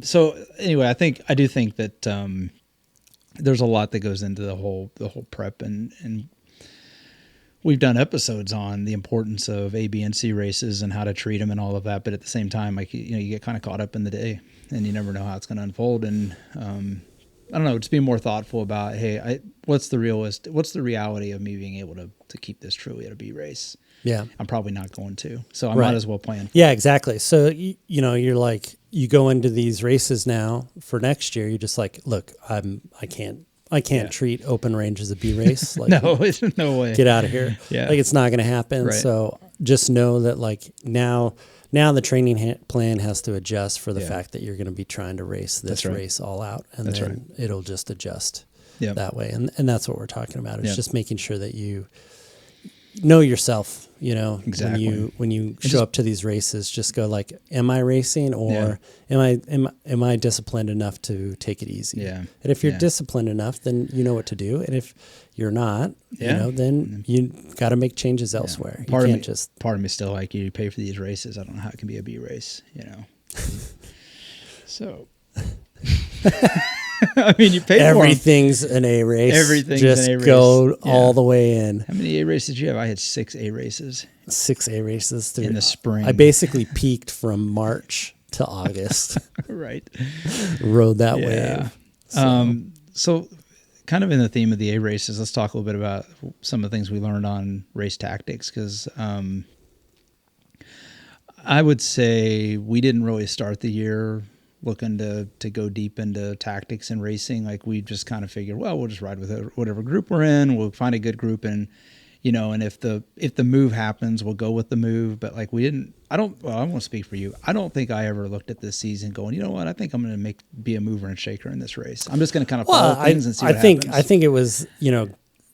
so anyway, I do think that, there's a lot that goes into the whole prep and we've done episodes on the importance of A, B, and C races and how to treat them and all of that. But at the same time, like, you get kind of caught up in the day and you never know how it's going to unfold. And, I don't know, just being more thoughtful about, hey, what's the reality of me being able to keep this truly at a B race? Yeah. I'm probably not going to, so I might as well plan. Yeah, exactly. So, you're like, you go into these races now for next year. You're just like, look, I can't treat open range as a B race. Like, no, it's no way. Get out of here. Yeah. Like it's not going to happen. Right. So just know that like now the training plan has to adjust for the fact that you're going to be trying to race this race all out, and then it'll just adjust that way. And that's what we're talking about. It's just making sure that you know yourself, you know, Exactly. when you show up to these races, just go like, am I racing or am I disciplined enough to take it easy? Yeah. And if you're disciplined enough, then you know what to do. And if you're not, you Yeah. know, then you got to make changes elsewhere. Part You of can't me, just part of me still like you pay for these races. I don't know how it can be a B race, you know. So, I mean, you pay for everything's an A race. Everything's just an A race. go Yeah. all the way in. How many A races did you have? I had 6 A races 6 A races through in the spring. I basically peaked from March to August. Right. Rode that wave. So kind of in the theme of the A races, let's talk a little bit about some of the things we learned on race tactics, because I would say we didn't really start the year looking to go deep into tactics and racing. Like, we just kind of figured, well, we'll just ride with whatever group we're in. We'll find a good group, and you know, and if the move happens, we'll go with the move. But like, we didn't. I won't speak for you. I don't think I ever looked at this season going, you know what? I think I'm going to be a mover and shaker in this race. I'm just going to kind of follow things and see what happens. I think it was, you know,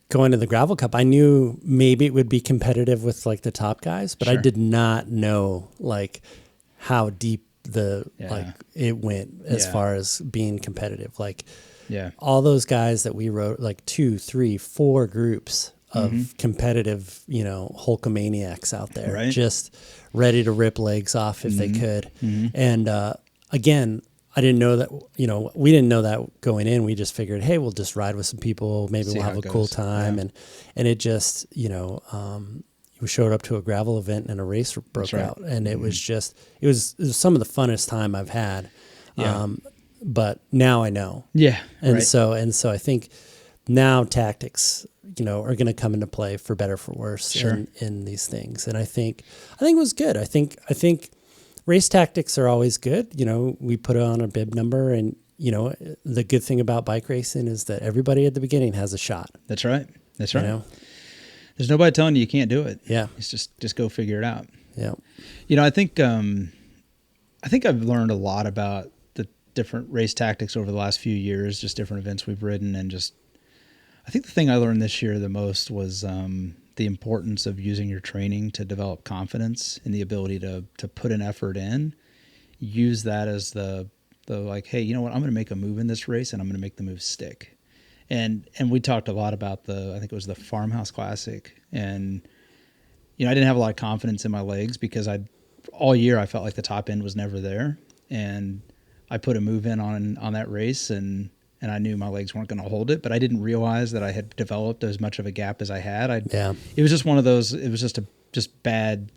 going to the gravel cup, I knew maybe it would be competitive with like the top guys, but I did not know like how deep like it went as far as being competitive. Like, all those guys that we wrote, like 2, 3, 4 groups of competitive, you know, Hulkamaniacs out there, just ready to rip legs off if they could. And again, I didn't know that, you know, we didn't know that going in. We just figured, hey, we'll just ride with some people. Maybe we'll have a cool time. And it just, you know, we showed up to a gravel event and a race broke out. And it was just, it was some of the funnest time I've had. But now I know. And so I think now tactics, you know, are going to come into play for better, for worse in these things. And I think it was good. I think race tactics are always good. You know, we put on a bib number, and, you know, the good thing about bike racing is that everybody at the beginning has a shot. That's right. That's right. You know? There's nobody telling you can't do it. Yeah. It's just go figure it out. Yeah. You know, I think I've learned a lot about the different race tactics over the last few years, just different events we've ridden, and just, I think the thing I learned this year the most was the importance of using your training to develop confidence in the ability to put an effort in. Use that as the like, hey, you know what? I'm going to make a move in this race, and I'm going to make the move stick. And we talked a lot about I think it was the Farmhouse Classic, and you know, I didn't have a lot of confidence in my legs because all year I felt like the top end was never there, and I put a move in on that race, and I knew my legs weren't going to hold it, but I didn't realize that I had developed as much of a gap as I had. It was just one of those. It was just bad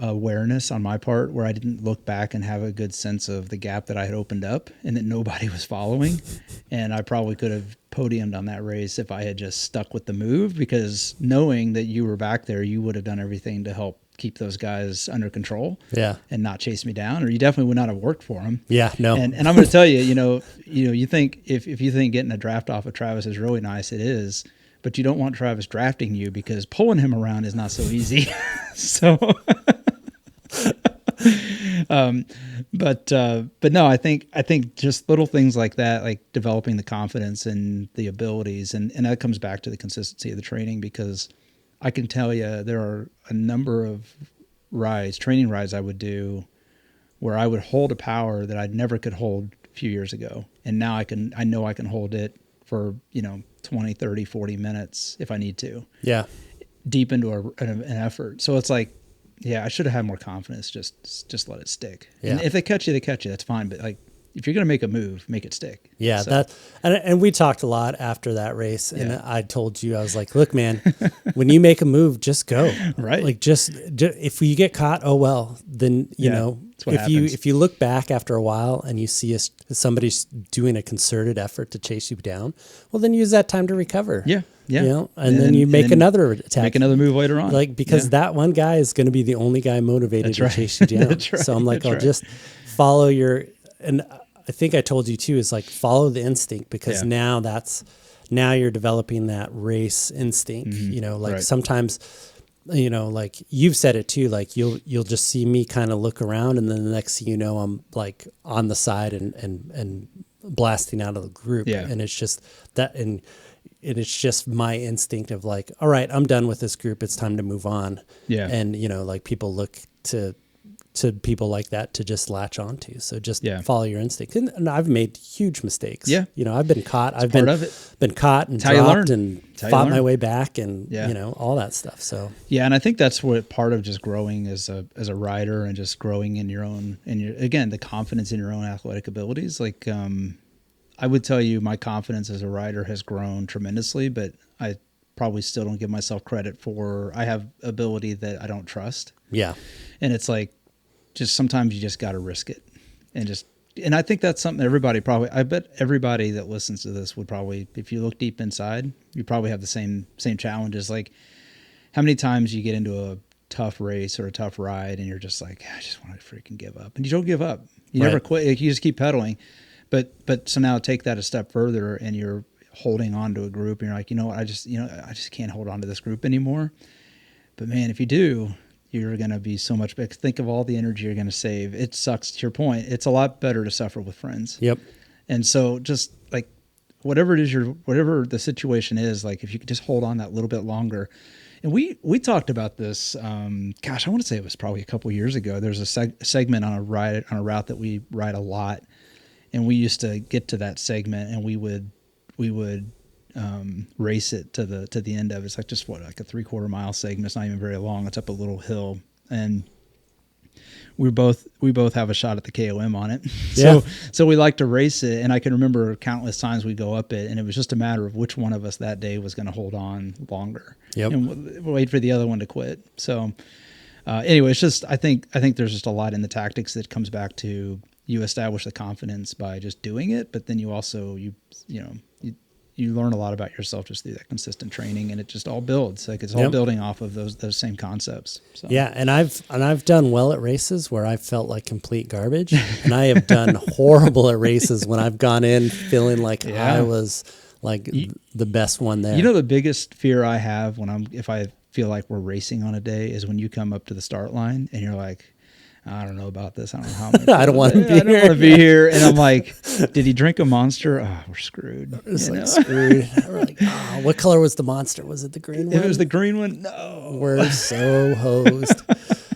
awareness on my part, where I didn't look back and have a good sense of the gap that I had opened up and that nobody was following. And I probably could have podiumed on that race if I had just stuck with the move, because knowing that you were back there, you would have done everything to help keep those guys under control and not chase me down, or you definitely would not have worked for them. And I'm going to tell you, you think if you think getting a draft off of Travis is really nice, it is, but you don't want Travis drafting you, because pulling him around is not so easy. So, but no, I think just little things like that, like developing the confidence and the abilities, and that comes back to the consistency of the training, because I can tell you there are a number of training rides I would do where I would hold a power that I never could hold a few years ago. And now I know I can hold it for, 20, 30, 40 minutes if I need to. Yeah. Deep into an effort. So it's like, I should have had more confidence. Just let it stick. Yeah. And if they catch you, they catch you. That's fine. But like, if you're going to make a move, make it stick. Yeah. So. And we talked a lot after that race, and I told you, I was like, look, man, when you make a move, just go. Right. Like just if you get caught, oh well, then you know, if you look back after a while and you see somebody's doing a concerted effort to chase you down, well, then use that time to recover. Yeah. Yeah. You know, and then you make another attack. Make another move later on. Like, because that one guy is going to be the only guy motivated to chase you down. So I'm like, just follow and I think I told you too, is like follow the instinct, because now you're developing that race instinct, like sometimes, like you've said it too, like you'll just see me kind of look around, and then the next thing you know, I'm like on the side and blasting out of the group. And it's just that, and it's just my instinct of like, all right, I'm done with this group. It's time to move on. Yeah. And, you know, like people look to people like that to just latch onto. So just follow your instinct. And I've made huge mistakes. Yeah. You know, I've been caught. I've been caught and dropped and fought my way back and, you know, all that stuff. So, yeah. And I think that's what part of just growing as a rider and just growing in your own, again, the confidence in your own athletic abilities. Like, I would tell you my confidence as a rider has grown tremendously, but I probably still don't give myself credit for, I have ability that I don't trust. Yeah. And it's like, just sometimes you just got to risk it and I think that's something everybody probably, I bet everybody that listens to this would probably, if you look deep inside, you probably have the same challenges. Like how many times you get into a tough race or a tough ride and you're just like, I just want to freaking give up, and you don't give up. You never quit. You just keep pedaling. But so now take that a step further and you're holding on to a group and you're like, you know what, I just can't hold on to this group anymore. But man, if you do, you're going to be so much better. Think of all the energy you're going to save. It sucks, to your point. It's a lot better to suffer with friends. Yep. And so just like whatever the situation is, like if you could just hold on that little bit longer. And we talked about this, I want to say it was probably a couple of years ago. There's a segment on a route that we ride a lot. And we used to get to that segment and we would race it to the end of it. It's like just like a 3/4 mile segment. It's not even very long. It's up a little hill, and we both have a shot at the KOM on it. So we like to race it, and I can remember countless times we go up it, and it was just a matter of which one of us that day was going to hold on longer. Yep. And wait for the other one to quit. So anyway, it's just I think there's just a lot in the tactics that comes back to you establish the confidence by just doing it, but then you also you learn a lot about yourself just through that consistent training, and it just all builds. Like it's all building off of those same concepts. So. Yeah, and I've done well at races where I felt like complete garbage, and I have done horrible at races when I've gone in feeling like I was like the best one there. You know, the biggest fear I have if I feel like we're racing on a day is when you come up to the start line and you're like, I don't know about this. I don't know how I'm I don't want to be here. I don't want to be here. And I'm like, did he drink a Monster? Oh, we're screwed. It's like screwed. We're like, oh, what color was the Monster? Was it the green one? If it was the green one, no. We're so hosed.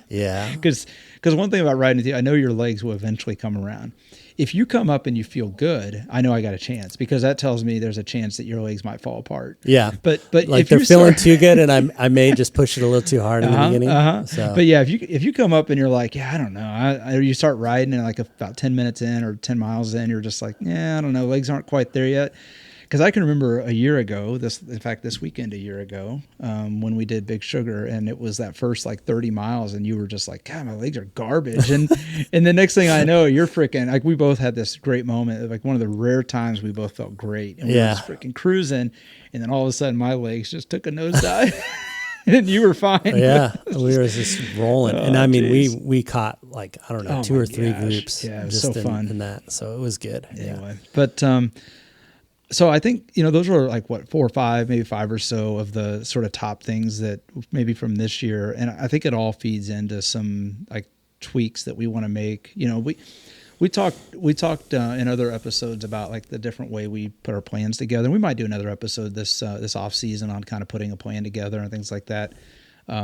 Yeah. Because one thing about riding with you, I know your legs will eventually come around. If you come up and you feel good, I know I got a chance, because that tells me there's a chance that your legs might fall apart. Yeah. But like if they're feeling too good, and I may just push it a little too hard in the beginning. So. But yeah, if you come up and you're like, yeah, I don't know, you start riding and like about 10 minutes in or 10 miles in, you're just like, yeah, I don't know, legs aren't quite there yet. Because I can remember a year ago, this weekend a year ago, when we did Big Sugar, and it was that first like 30 miles, and you were just like, God, my legs are garbage. And and the next thing I know, you're freaking, like we both had this great moment, like one of the rare times we both felt great. And we were just freaking cruising, and then all of a sudden my legs just took a nosedive. And you were fine. Yeah, we were just rolling. And I mean, we caught like, I don't know, 2 or 3 groups. Yeah, it was just so fun. in that. So it was good. Anyway, but so I think, those were like 4 or 5, maybe 5 or so of the sort of top things that maybe from this year. And I think it all feeds into some like tweaks that we want to make. We talked in other episodes about like the different way we put our plans together. And we might do another episode this off season on kind of putting a plan together and things like that.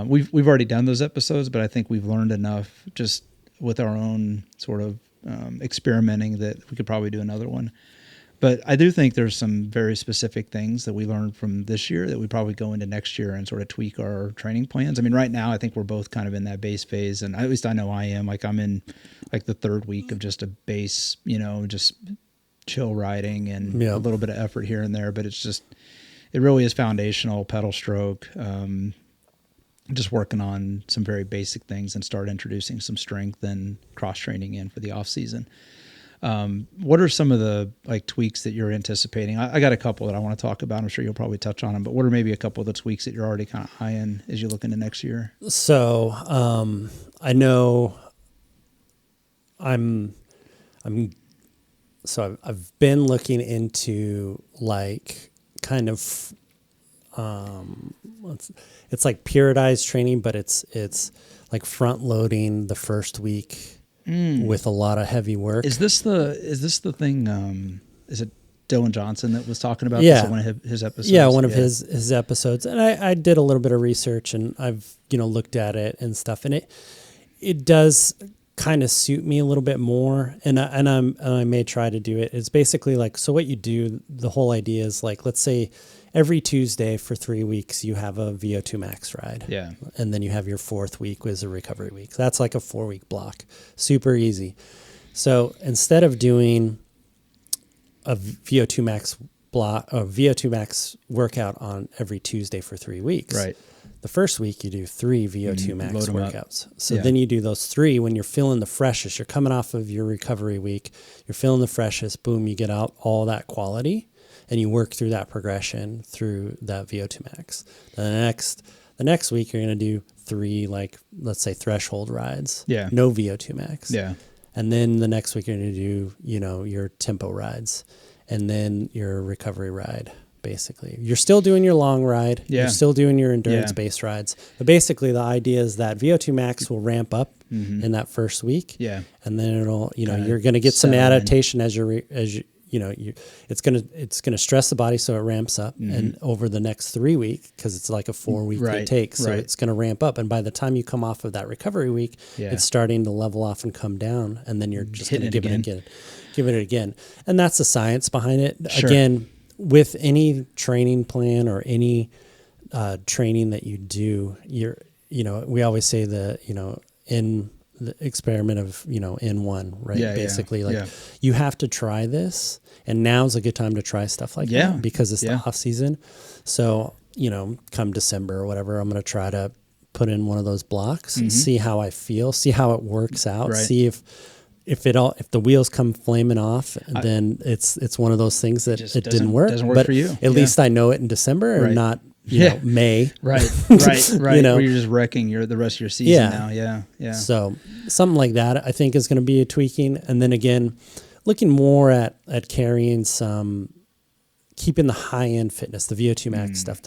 We've already done those episodes, but I think we've learned enough just with our own sort of experimenting that we could probably do another one. But I do think there's some very specific things that we learned from this year that we probably go into next year and sort of tweak our training plans. I mean, right now, I think we're both kind of in that base phase, and at least I know I am. Like I'm in like the 3rd week of just a base, just chill riding and a little bit of effort here and there. But it really is foundational, pedal stroke, just working on some very basic things and start introducing some strength and cross training in for the off season. What are some of the like tweaks that you're anticipating? I got a couple that I want to talk about. I'm sure you'll probably touch on them, but what are maybe a couple of the tweaks that you're already kind of eyeing as you look into next year? So, I know I've been looking into like kind of, it's like periodized training, but it's like front loading the first week with a lot of heavy work. Is this the thing? Is it Dylan Johnson that was talking about Yeah. this on one of his episodes. Yeah, one of his episodes. And I did a little bit of research and I've, looked at it and stuff. And it does kind of suit me a little bit more. And I may try to do it. It's basically like, so what you do, the whole idea is like, let's say every Tuesday for 3 weeks, you have a VO2 max ride. Yeah. And then you have your 4th week was a recovery week. That's like a 4-week block. Super easy. So instead of doing a VO2 max block, a VO2 max workout on every Tuesday for 3 weeks. Right. The first week you do 3 VO2 max load 'em up. workouts. So then you do those 3 when you're feeling the freshest. You're coming off of your recovery week. You're feeling the freshest. Boom, you get out all that quality and you work through that progression through that VO2 max. The next week you're going to do 3, like, let's say threshold rides. Yeah. No VO2 max. Yeah. And then the next week you're going to do, your tempo rides and then your recovery ride, basically. You're still doing your long ride. Yeah. You're still doing your endurance-based rides. But basically the idea is that VO2 max will ramp up in that first week. Yeah. And then it'll, Kinda you're going to get some settle in. adaptation as it's going to stress the body so it ramps up. And over the next 3 weeks, because it's like a 4-week take, so it's going to ramp up. And by the time you come off of that recovery week, it's starting to level off and come down. And then you're just going to give it again. And that's the science behind it. Sure. Again, with any training plan or any training that you do, we always say in the experiment of, N1, right? Basically, you have to try this, and now's a good time to try stuff like that because it's the off season. So, come December or whatever, I'm going to try to put in one of those blocks, see how I feel, see how it works out, see if the wheels come flaming off, then it's one of those things that it didn't work. Doesn't work but for you. At least I know it in December and not May. Right. Where you're just wrecking the rest of your season now. Yeah. So something like that I think is going to be a tweaking. And then again, looking more at carrying keeping the high end fitness, the VO2 max stuff,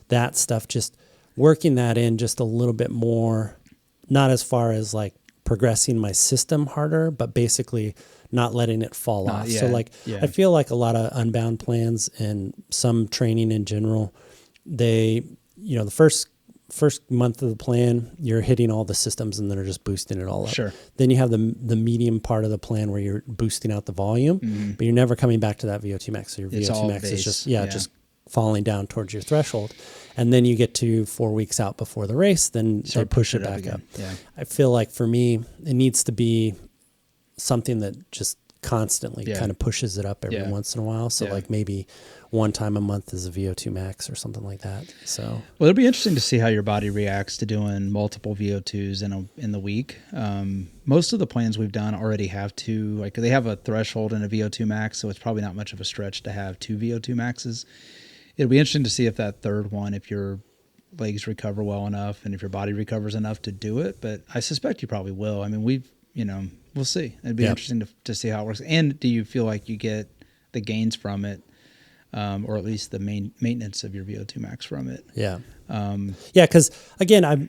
that stuff, just working that in just a little bit more, not as far as like progressing my system harder, but basically not letting it fall off. So I feel like a lot of Unbound plans and some training in general, they, the first month of the plan, you're hitting all the systems and then are just boosting it all up. Sure. Then you have the medium part of the plan where you're boosting out the volume, but you're never coming back to that VO2 max. So your VO2 max is just falling down towards your threshold. And then you get to 4 weeks out before the race, then they push it back up. Yeah. I feel like for me, it needs to be something that just constantly kind of pushes it up every once in a while. So like maybe one time a month is a VO2 max or something like that. So, well, it'll be interesting to see how your body reacts to doing multiple VO2s in the week. Most of the plans we've done already have two, like they have a threshold and a VO2 max. So it's probably not much of a stretch to have 2 VO2 maxes. It'll be interesting to see if that third one, if your legs recover well enough and if your body recovers enough to do it. But I suspect you probably will. I mean, we'll see. It'd be interesting to see how it works. And do you feel like you get the gains from it, or at least the maintenance of your VO2 max from it? Yeah. Because again, I'm,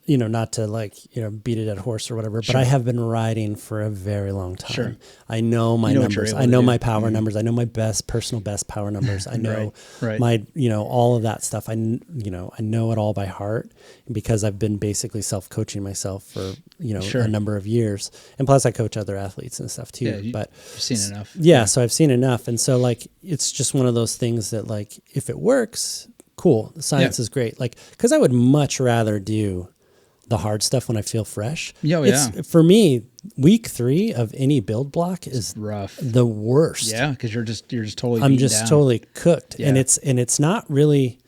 not to beat a dead horse or whatever, but I have been riding for a very long time. Sure. I know my numbers. I know my power numbers. I know my personal best power numbers. I know my, all of that stuff. I know it all by heart because I've been basically self-coaching myself for, a number of years. And plus I coach other athletes and stuff too. Yeah, but you've seen enough. Yeah. So I've seen enough. And so it's just one of those things that if it works, cool. The science is great. Cause I would much rather do the hard stuff when I feel fresh. For me, week 3 of any build block is rough, the worst. Yeah, because you're just totally. I'm just down. totally cooked, and it's not really.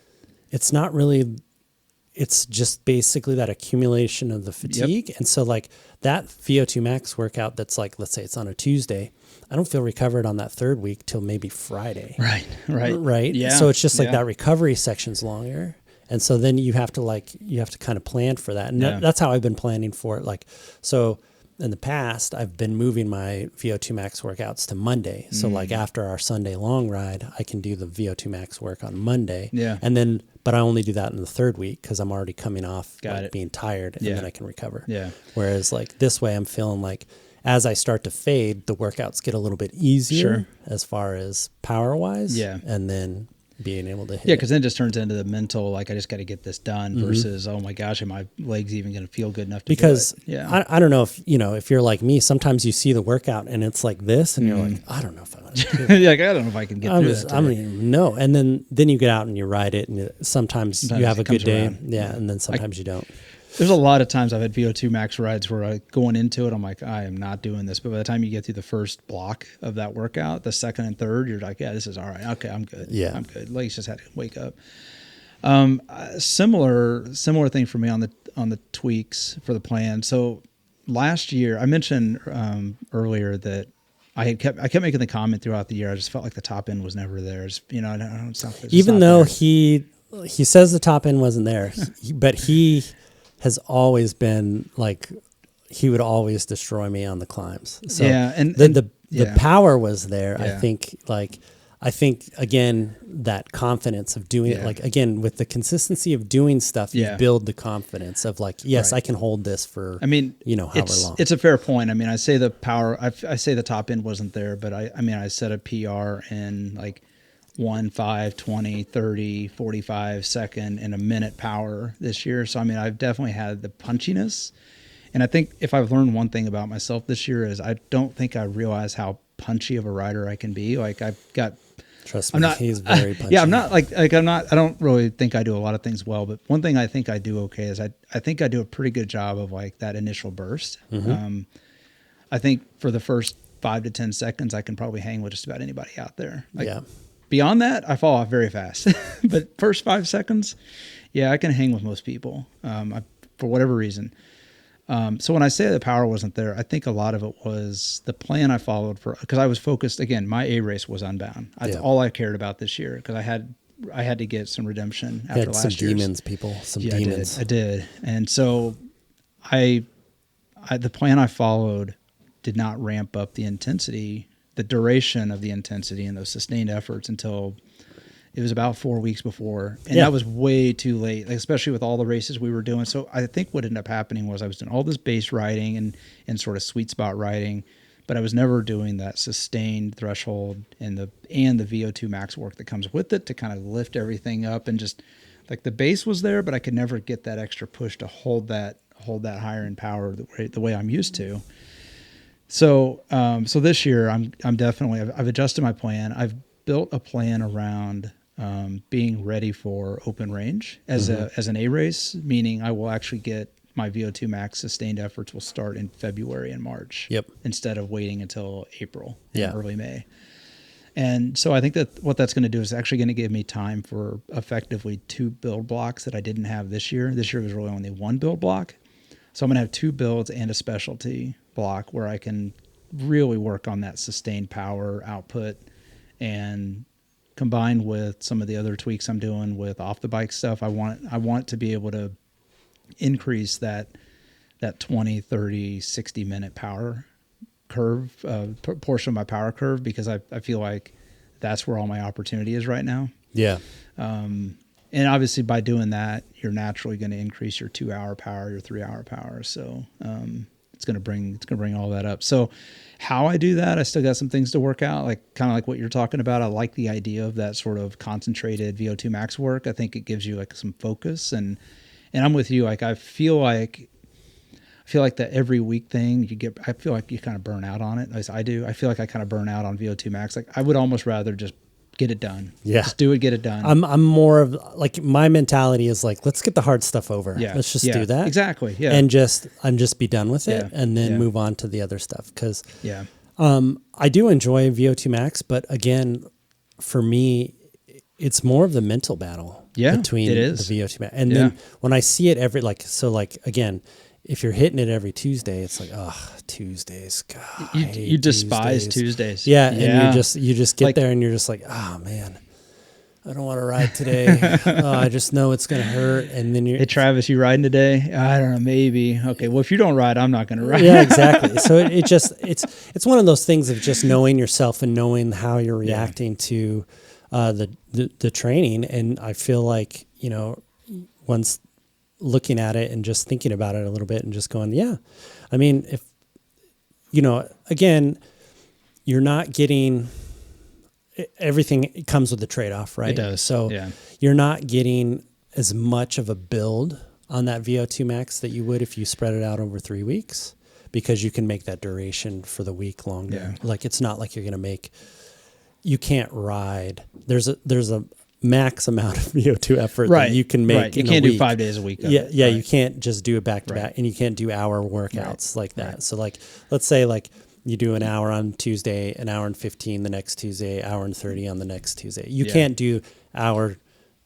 It's just basically that accumulation of the fatigue, and so that VO2 max workout that's let's say it's on a Tuesday, I don't feel recovered on that 3rd week till maybe Friday. Right. Yeah. So it's just that recovery section's longer. And so then you have to kind of plan for that. And that's how I've been planning for it. So in the past, I've been moving my VO2 max workouts to Monday. So after our Sunday long ride, I can do the VO2 max work on Monday. Yeah. And then, but I only do that in the 3rd week because I'm already coming off being tired and then I can recover. Yeah. Whereas this way I'm feeling as I start to fade, the workouts get a little bit easier Sure. as far as power wise. Yeah. And then being able to hit. Yeah, because then it just turns into the mental, like I just got to get this done versus, oh my gosh, are my legs even going to feel good enough to because do it? Yeah. I don't know if, if you're like me, sometimes you see the workout and it's like this and you're like, I don't know if I want to do it. Like, I don't know if I can get through that. I don't even know. And then you get out and you ride it and sometimes you have a it good comes day. around. Yeah. And then sometimes you don't. There's a lot of times I've had VO2 max rides where going into it, I'm like, I am not doing this. But by the time you get through the first block of that workout, the second and third, you're like, yeah, this is all right. Okay, I'm good. Yeah. I'm good. Legs just had to wake up. Similar thing for me on the tweaks for the plan. So last year, I mentioned earlier that I kept making the comment throughout the year. I just felt like the top end was never there. It's, Even though he says the top end wasn't there, but he has always been like, he would always destroy me on the climbs. So yeah, and the yeah. power was there. Yeah. I think again, that confidence of doing it, like again, with the consistency of doing stuff, you build the confidence of like, yes, I can hold this for, however long. It's a fair point. I mean, I say the power, I say the top end wasn't there, but I set a PR in like 1, 5, 20, 30, 45 second and a minute power this year. So, I've definitely had the punchiness. And I think if I've learned one thing about myself this year is I don't think I realize how punchy of a rider I can be. Like Trust me, he's very punchy. Yeah, I'm not I don't really think I do a lot of things well, but one thing I think I do okay is I think I do a pretty good job of like that initial burst. Mm-hmm. I think for the first 5 to 10 seconds, I can probably hang with just about anybody out there. Yeah. Beyond that, I fall off very fast. But first 5 seconds, I can hang with most people for whatever reason. So when I say the power wasn't there, I think a lot of it was the plan I followed because I was focused. Again, my A race was Unbound. That's all I cared about this year because I had to get some redemption after last year. Some demons, people. Some demons. I did. And so the plan I followed did not ramp up the intensity, the duration of the intensity and those sustained efforts until it was about 4 weeks before. And that was way too late, like, especially with all the races we were doing. So I think what ended up happening was I was doing all this base riding and sort of sweet spot riding, but I was never doing that sustained threshold and the VO2 max work that comes with it to kind of lift everything up. And just like the base was there, but I could never get that extra push to hold that higher in power the way I'm used to. So this year I'm definitely, I've adjusted my plan. I've built a plan around being ready for open range as an A race, meaning I will actually get my VO2 max sustained efforts will start in February and March instead of waiting until April and early May. And so I think that what that's going to do is actually going to give me time for effectively 2 build blocks that I didn't have this year. This year was really only 1 build block. So I'm going to have 2 builds and a specialty block where I can really work on that sustained power output, and combined with some of the other tweaks I'm doing with off the bike stuff, I want to be able to increase that 20, 30, 60 minute power curve, portion of my power curve, because I feel like that's where all my opportunity is right now. Yeah. And obviously by doing that, you're naturally going to increase your 2-hour power, your 3-hour power. So, it's going to bring all that up. So how I do that, I still got some things to work out, like kind of like what you're talking about. I like the idea of that sort of concentrated VO2 max work. I think it gives you like some focus, and I'm with you. Like I feel like that every week thing I feel like you kind of burn out on it. At least I do. I feel like I kind of burn out on VO2 max. Like I would almost rather just get it done. Yeah. Just do it, get it done. I'm more of like, my mentality is like, let's get the hard stuff over. Yeah. Let's just do that. Exactly. Yeah. And just be done with it, and then Yeah. move on to the other stuff. Cause yeah. I do enjoy VO2 max, but again, for me, it's more of the mental battle between the VO2 max. And then when I see it again, if you're hitting it every Tuesday, it's like, oh, Tuesdays. God, you despise Tuesdays. Yeah. And you just get there and you're just like, oh man, I don't want to ride today. I just know it's going to hurt. And then hey, Travis, you riding today? I don't know, maybe. Okay. Well, if you don't ride, I'm not going to ride. Yeah, exactly. So it's one of those things of just knowing yourself and knowing how you're reacting to the training. And I feel like, once looking at it and just thinking about it a little bit and just going, I mean, again, you're not getting everything. It comes with a trade-off, right? It does. So yeah. you're not getting as much of a build on that VO2 max that you would if you spread it out over 3 weeks, because you can make that duration for the week longer. Yeah. Like, it's not like you're going to you can't ride. There's a max amount of VO2 effort that you can make. Right. You in can't a do week. 5 days a week. Yeah. Right. You can't just do it back to back, and you can't do hour workouts like that. Right. So like, let's say like you do an hour on Tuesday, an hour and 15 the next Tuesday, hour and 30 on the next Tuesday. You can't do hour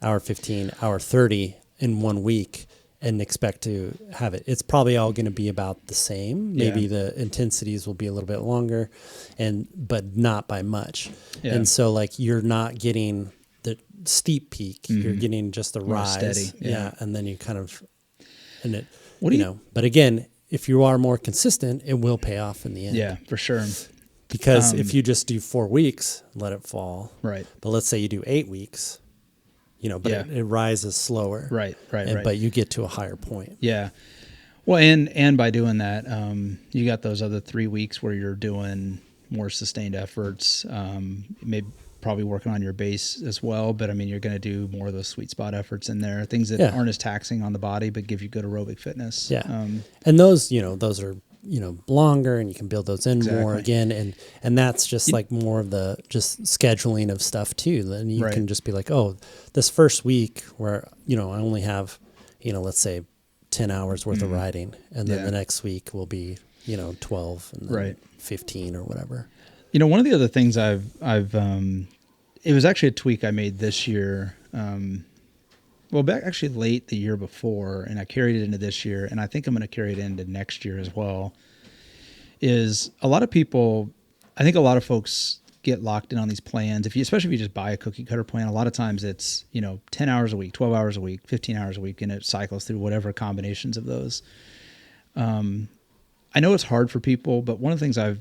15, hour 30 in 1 week and expect to have it. It's probably all going to be about the same. Maybe the intensities will be a little bit longer, but not by much. Yeah. And so like, you're not getting the steep peak. You're getting just a rise. Steady. Yeah. And then you kind of, but again, if you are more consistent, it will pay off in the end. Yeah, for sure. Because if you just do 4 weeks, let it fall. Right. But let's say you do 8 weeks, but it rises slower. Right. But you get to a higher point. Yeah. Well, and by doing that, you got those other 3 weeks where you're doing more sustained efforts, maybe probably working on your base as well. But I mean, you're going to do more of those sweet spot efforts in there, things that aren't as taxing on the body, but give you good aerobic fitness. Yeah. And those are, longer, and you can build those in more again. And that's just like more of the just scheduling of stuff too. Then you can just be like, oh, this first week where, I only have, let's say 10 hours worth of riding. And then the next week will be, 12 and then 15 or whatever. One of the other things I've it was actually a tweak I made this year. Back actually late the year before, and I carried it into this year, and I think I'm going to carry it into next year as well. Is a lot of people, I think a lot of folks get locked in on these plans. Especially if you just buy a cookie cutter plan, a lot of times it's 10 hours a week, 12 hours a week, 15 hours a week, and it cycles through whatever combinations of those. I know it's hard for people, but one of the things I've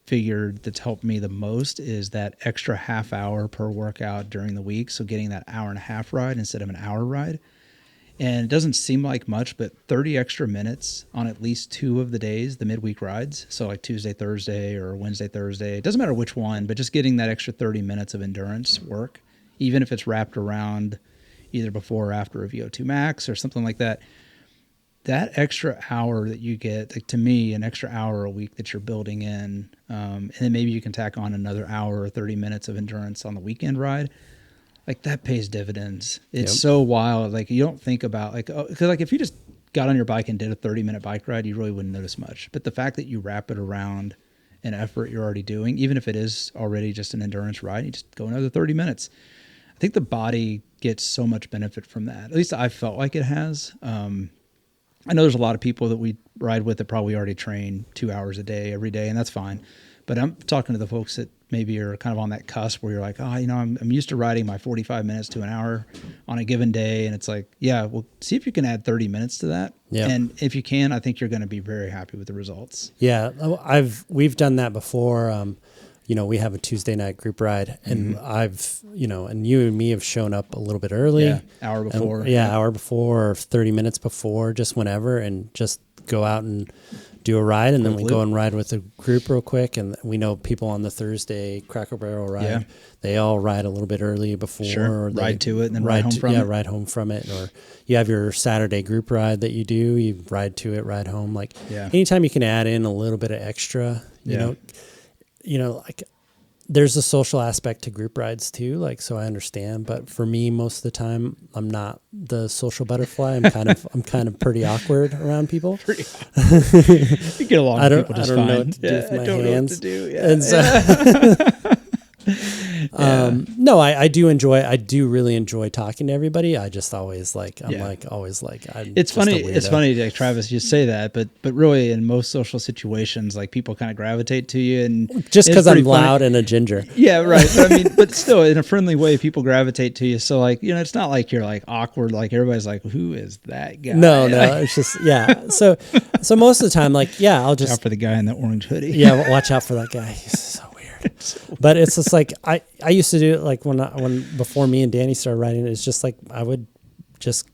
figured that's helped me the most is that extra half hour per workout during the week. So getting that hour and a half ride instead of an hour ride. And it doesn't seem like much, but 30 extra minutes on at least 2 of the days, the midweek rides. So like Tuesday, Thursday, or Wednesday, Thursday, it doesn't matter which one, but just getting that extra 30 minutes of endurance work, even if it's wrapped around either before or after a VO2 max or something like that. That extra hour that you get, like, to me, an extra hour a week that you're building in, and then maybe you can tack on another hour or 30 minutes of endurance on the weekend ride, like, that pays dividends. It's so wild. Like, you don't think about, like, because like if you just got on your bike and did a 30-minute bike ride, you really wouldn't notice much. But the fact that you wrap it around an effort you're already doing, even if it is already just an endurance ride, you just go another 30 minutes. I think the body gets so much benefit from that. At least I felt like it has. I know there's a lot of people that we ride with that probably already train 2 hours a day, every day, and that's fine. But I'm talking to the folks that maybe are kind of on that cusp where you're like, I'm used to riding my 45 minutes to an hour on a given day. And it's like, well, see if you can add 30 minutes to that. Yeah. And if you can, I think you're going to be very happy with the results. Yeah. We've done that before. We have a Tuesday night group ride, and and you and me have shown up a little bit early. Yeah, hour before. Hour before or 30 minutes before, just whenever, and just go out and do a ride, and then we go and ride with the group real quick. And we know people on the Thursday Cracker Barrel ride, they all ride a little bit early before. Sure. Ride to it and then ride home from it. Ride home from it. Or you have your Saturday group ride that you do, you ride to it, ride home. Like anytime you can add in a little bit of extra, like there's a social aspect to group rides too. Like, so I understand, but for me, most of the time, I'm not the social butterfly. I'm kind of pretty awkward around people. You get along with people just fine. Know what to do with my hands. Know what to do. Yeah. And so, no, I do really enjoy talking to everybody. I just always it's funny. It's funny, like Travis, you say that, but really in most social situations, like people kind of gravitate to you, and just because I'm loud and a ginger. Yeah. Right. But still in a friendly way, people gravitate to you. So like, it's not like you're like awkward. Like everybody's like, who is that guy? No, it's just, So most of the time, like, I'll just watch out for the guy in the orange hoodie. Yeah. Watch out for that guy. He's so weird. But it's just like, I used to do it like when before me and Danny started riding, it's just like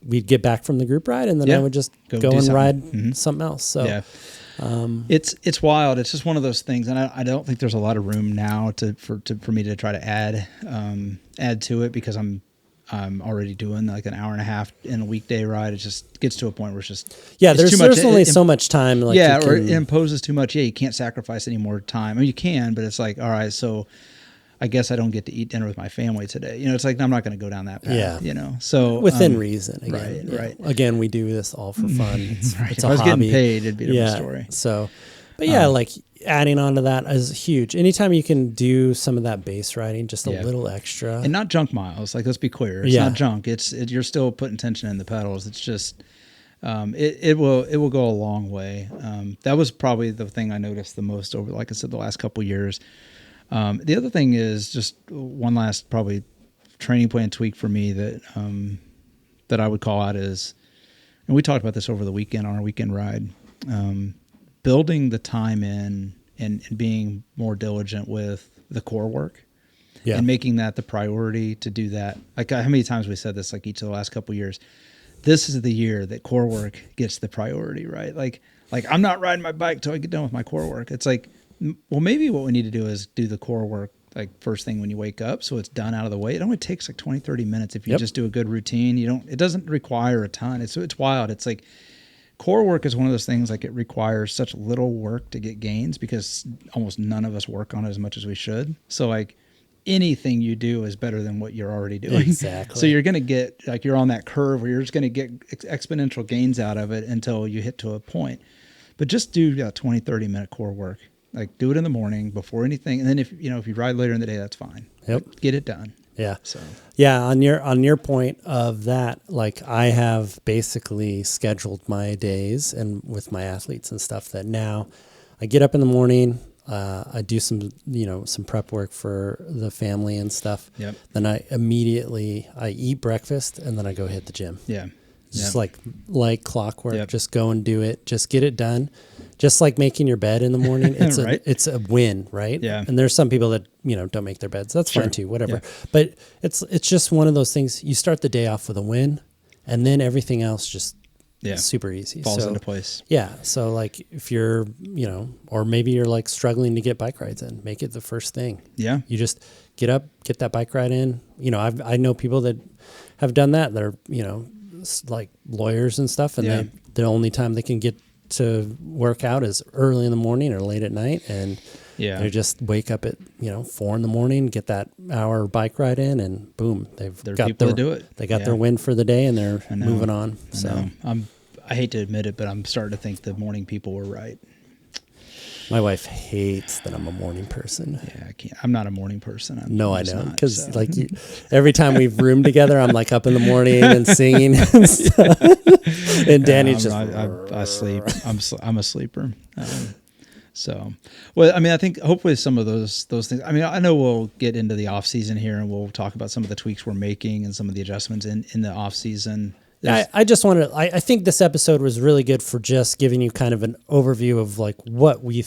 we'd get back from the group ride, and then I would just go and ride something else. So It's wild. It's just one of those things, and I don't think there's a lot of room now for me to try to add to it, because I'm already doing like an hour and a half in a weekday ride. It just gets to a point where it's just there's only so much time. Like or it imposes too much. Yeah, you can't sacrifice any more time. I mean, you can, but it's like, all right, so I guess I don't get to eat dinner with my family today. It's like, I'm not going to go down that path. Yeah. So within reason. Again, right. Again, we do this all for fun. It's Right. it's If a I was hobby. getting paid, it'd be a different story. So, but like adding on to that is huge. Anytime you can do some of that base riding, just a little extra, and not junk miles. Like, let's be clear, it's not junk. You're still putting tension in the pedals. It's just, it will go a long way. That was probably the thing I noticed the most over, like I said, the last couple of years. The other thing is just one last probably training plan tweak for me that I would call out is, and we talked about this over the weekend on our weekend ride, building the time in and being more diligent with the core work, and making that the priority to do that. Like, how many times we said this, like each of the last couple of years, this is the year that core work gets the priority, right? Like I'm not riding my bike till I get done with my core work. It's like, well, maybe what we need to do is do the core work like first thing when you wake up, so it's done out of the way. It only takes like 20, 30 minutes if you just do a good routine. It doesn't require a ton. It's wild. It's like core work is one of those things, like it requires such little work to get gains, because almost none of us work on it as much as we should. So like anything you do is better than what you're already doing. Exactly. So you're going to get, like, you're on that curve where you're just going to get exponential gains out of it until you hit to a point. But just do 20, 30 minute core work. Like, do it in the morning before anything. And then if you ride later in the day, that's fine. But get it done. Yeah. So, yeah. On your point of that, like, I have basically scheduled my days and with my athletes and stuff that now I get up in the morning, I do some prep work for the family and stuff. Yep. Then I eat breakfast and then I go hit the gym. Yeah. Just like clockwork, just go and do it. Just get it done. Just like making your bed in the morning. It's right? it's a win, right? Yeah. And there's some people that, don't make their beds. That's fine too, whatever. Yeah. But it's just one of those things. You start the day off with a win, and then everything else just super easy. Falls into place. Yeah. So like if you're, or maybe you're like struggling to get bike rides in, make it the first thing. Yeah. You just get up, get that bike ride in. I know people that have done that. They're, like lawyers and stuff, and the only time they can get to work out is early in the morning or late at night, and they just wake up at 4 a.m, get that hour bike ride in, and boom, they've got people to do it. They got their win for the day, and they're moving on. So I hate to admit it, but I'm starting to think the morning people were right. my wife hates that I'm a morning person. Yeah, I can't. I'm not a morning person. I know, because every time we've roomed together, I'm like up in the morning and singing and stuff. And Danny's I sleep. I'm a sleeper. Well, I mean, I think hopefully some of those things. I mean, I know we'll get into the off season here, and we'll talk about some of the tweaks we're making and some of the adjustments in the off season. I just wanted to, I think this episode was really good for just giving you kind of an overview of like what we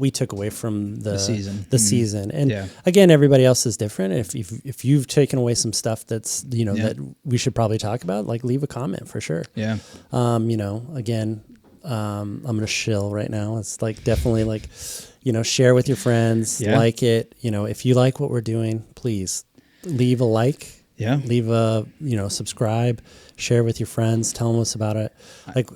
took away from the season. And again, everybody else is different. If you've taken away some stuff that's, that we should probably talk about, like leave a comment for sure. Yeah. Again, I'm going to shill right now. It's like definitely like, share with your friends, like it, if you like what we're doing, please leave a like. Yeah. Leave a, subscribe, share with your friends, tell us about it. Like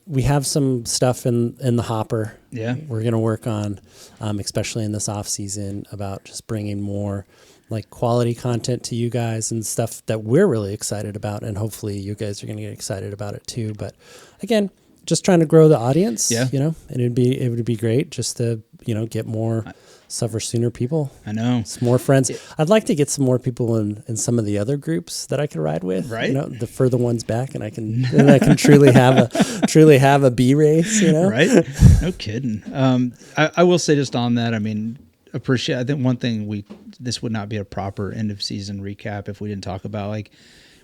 we have some stuff in the hopper. Yeah. We're going to work on, especially in this off season, about just bringing more like quality content to you guys and stuff that we're really excited about. And hopefully you guys are going to get excited about it too. But again, just trying to grow the audience, and it would be great just to, get more SufferSooner people. I know. Some more friends. I'd like to get some more people in some of the other groups that I could ride with. Right. The further ones back, and I can truly have a B race. Right. No kidding. I will say just on that. I mean, I think one thing this would not be a proper end of season recap if we didn't talk about, like,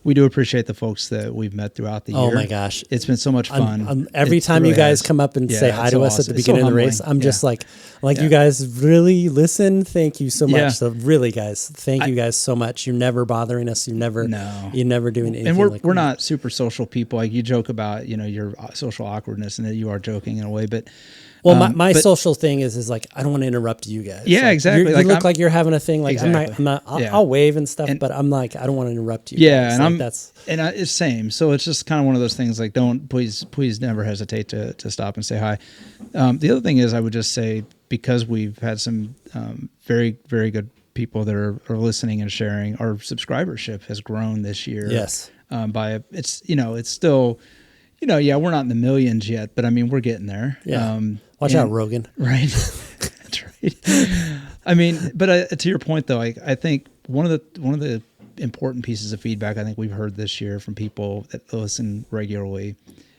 we do appreciate the folks that we've met throughout the year. Oh my gosh. It's been so much fun. Every time you guys come up and say hi to us at the beginning of the race, I'm just like, you guys really listen. Thank you so much. Yeah. So really, guys, thank you guys so much. You're never bothering us. You're never doing anything. And we're not super social people. Like you joke about, your social awkwardness, and that you are joking in a way, but well, my social thing is like, I don't want to interrupt you guys. Yeah, like, exactly. You look like you're having a thing. Like exactly. I'll wave and stuff, but I'm like, I don't want to interrupt you. Yeah. Guys. It's same. So it's just kind of one of those things like, please never hesitate to stop and say hi. The other thing is, I would just say, because we've had some very, very good people that are listening and sharing, our subscribership has grown this year. Yes. It's still, we're not in the millions yet, but I mean, we're getting there. Yeah. Watch out, Rogan. Right. That's right. I mean, but to your point though, I think one of the important pieces of feedback I think we've heard this year from people that listen regularly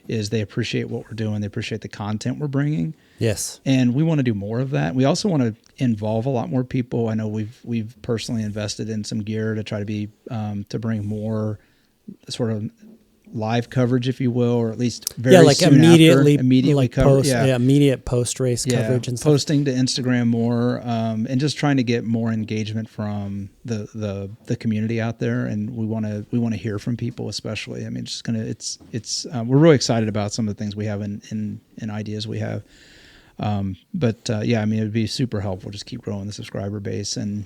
is they appreciate what we're doing. They appreciate the content we're bringing. Yes. And we want to do more of that. We also want to involve a lot more people. I know we've personally invested in some gear to try to be, to bring more sort of live coverage, if you will, or at least immediately cover, immediate post race coverage and stuff. Posting to Instagram more, and just trying to get more engagement from the community out there. And we want to hear from people, especially. I mean, we're really excited about some of the things we have in ideas we have. I mean, it'd be super helpful. Just keep growing the subscriber base, and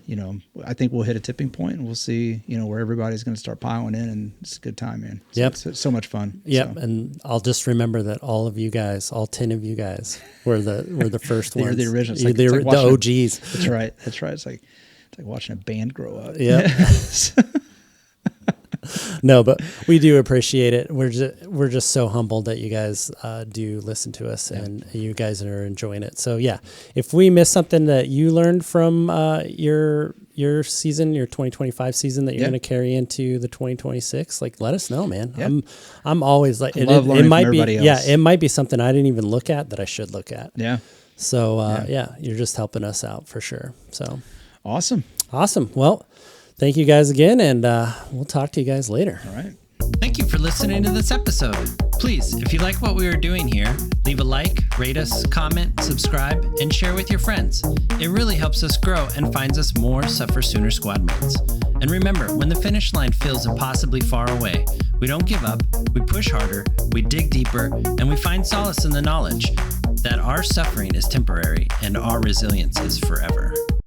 I think we'll hit a tipping point, and we'll see where everybody's going to start piling in, and it's a good time, man. It's so much fun. Yep, and I'll just remember that all of you guys, all 10 of you guys, were the first ones. You're the originals. You're the OGs. That's right. It's like watching a band grow up. Yeah. No, but we do appreciate it. We're just so humbled that you guys do listen to us, and you guys are enjoying it. So yeah, if we miss something that you learned from your season, your 2025 season that you're going to carry into the 2026, like let us know, man. Yeah. I'm always like, it might be it might be something I didn't even look at that I should look at. Yeah. So you're just helping us out for sure. So awesome. Well, thank you guys again, and we'll talk to you guys later. All right. Thank you for listening to this episode. Please, if you like what we are doing here, leave a like, rate us, comment, subscribe, and share with your friends. It really helps us grow and finds us more SufferSooner squad mates. And remember, when the finish line feels impossibly far away, we don't give up, we push harder, we dig deeper, and we find solace in the knowledge that our suffering is temporary and our resilience is forever.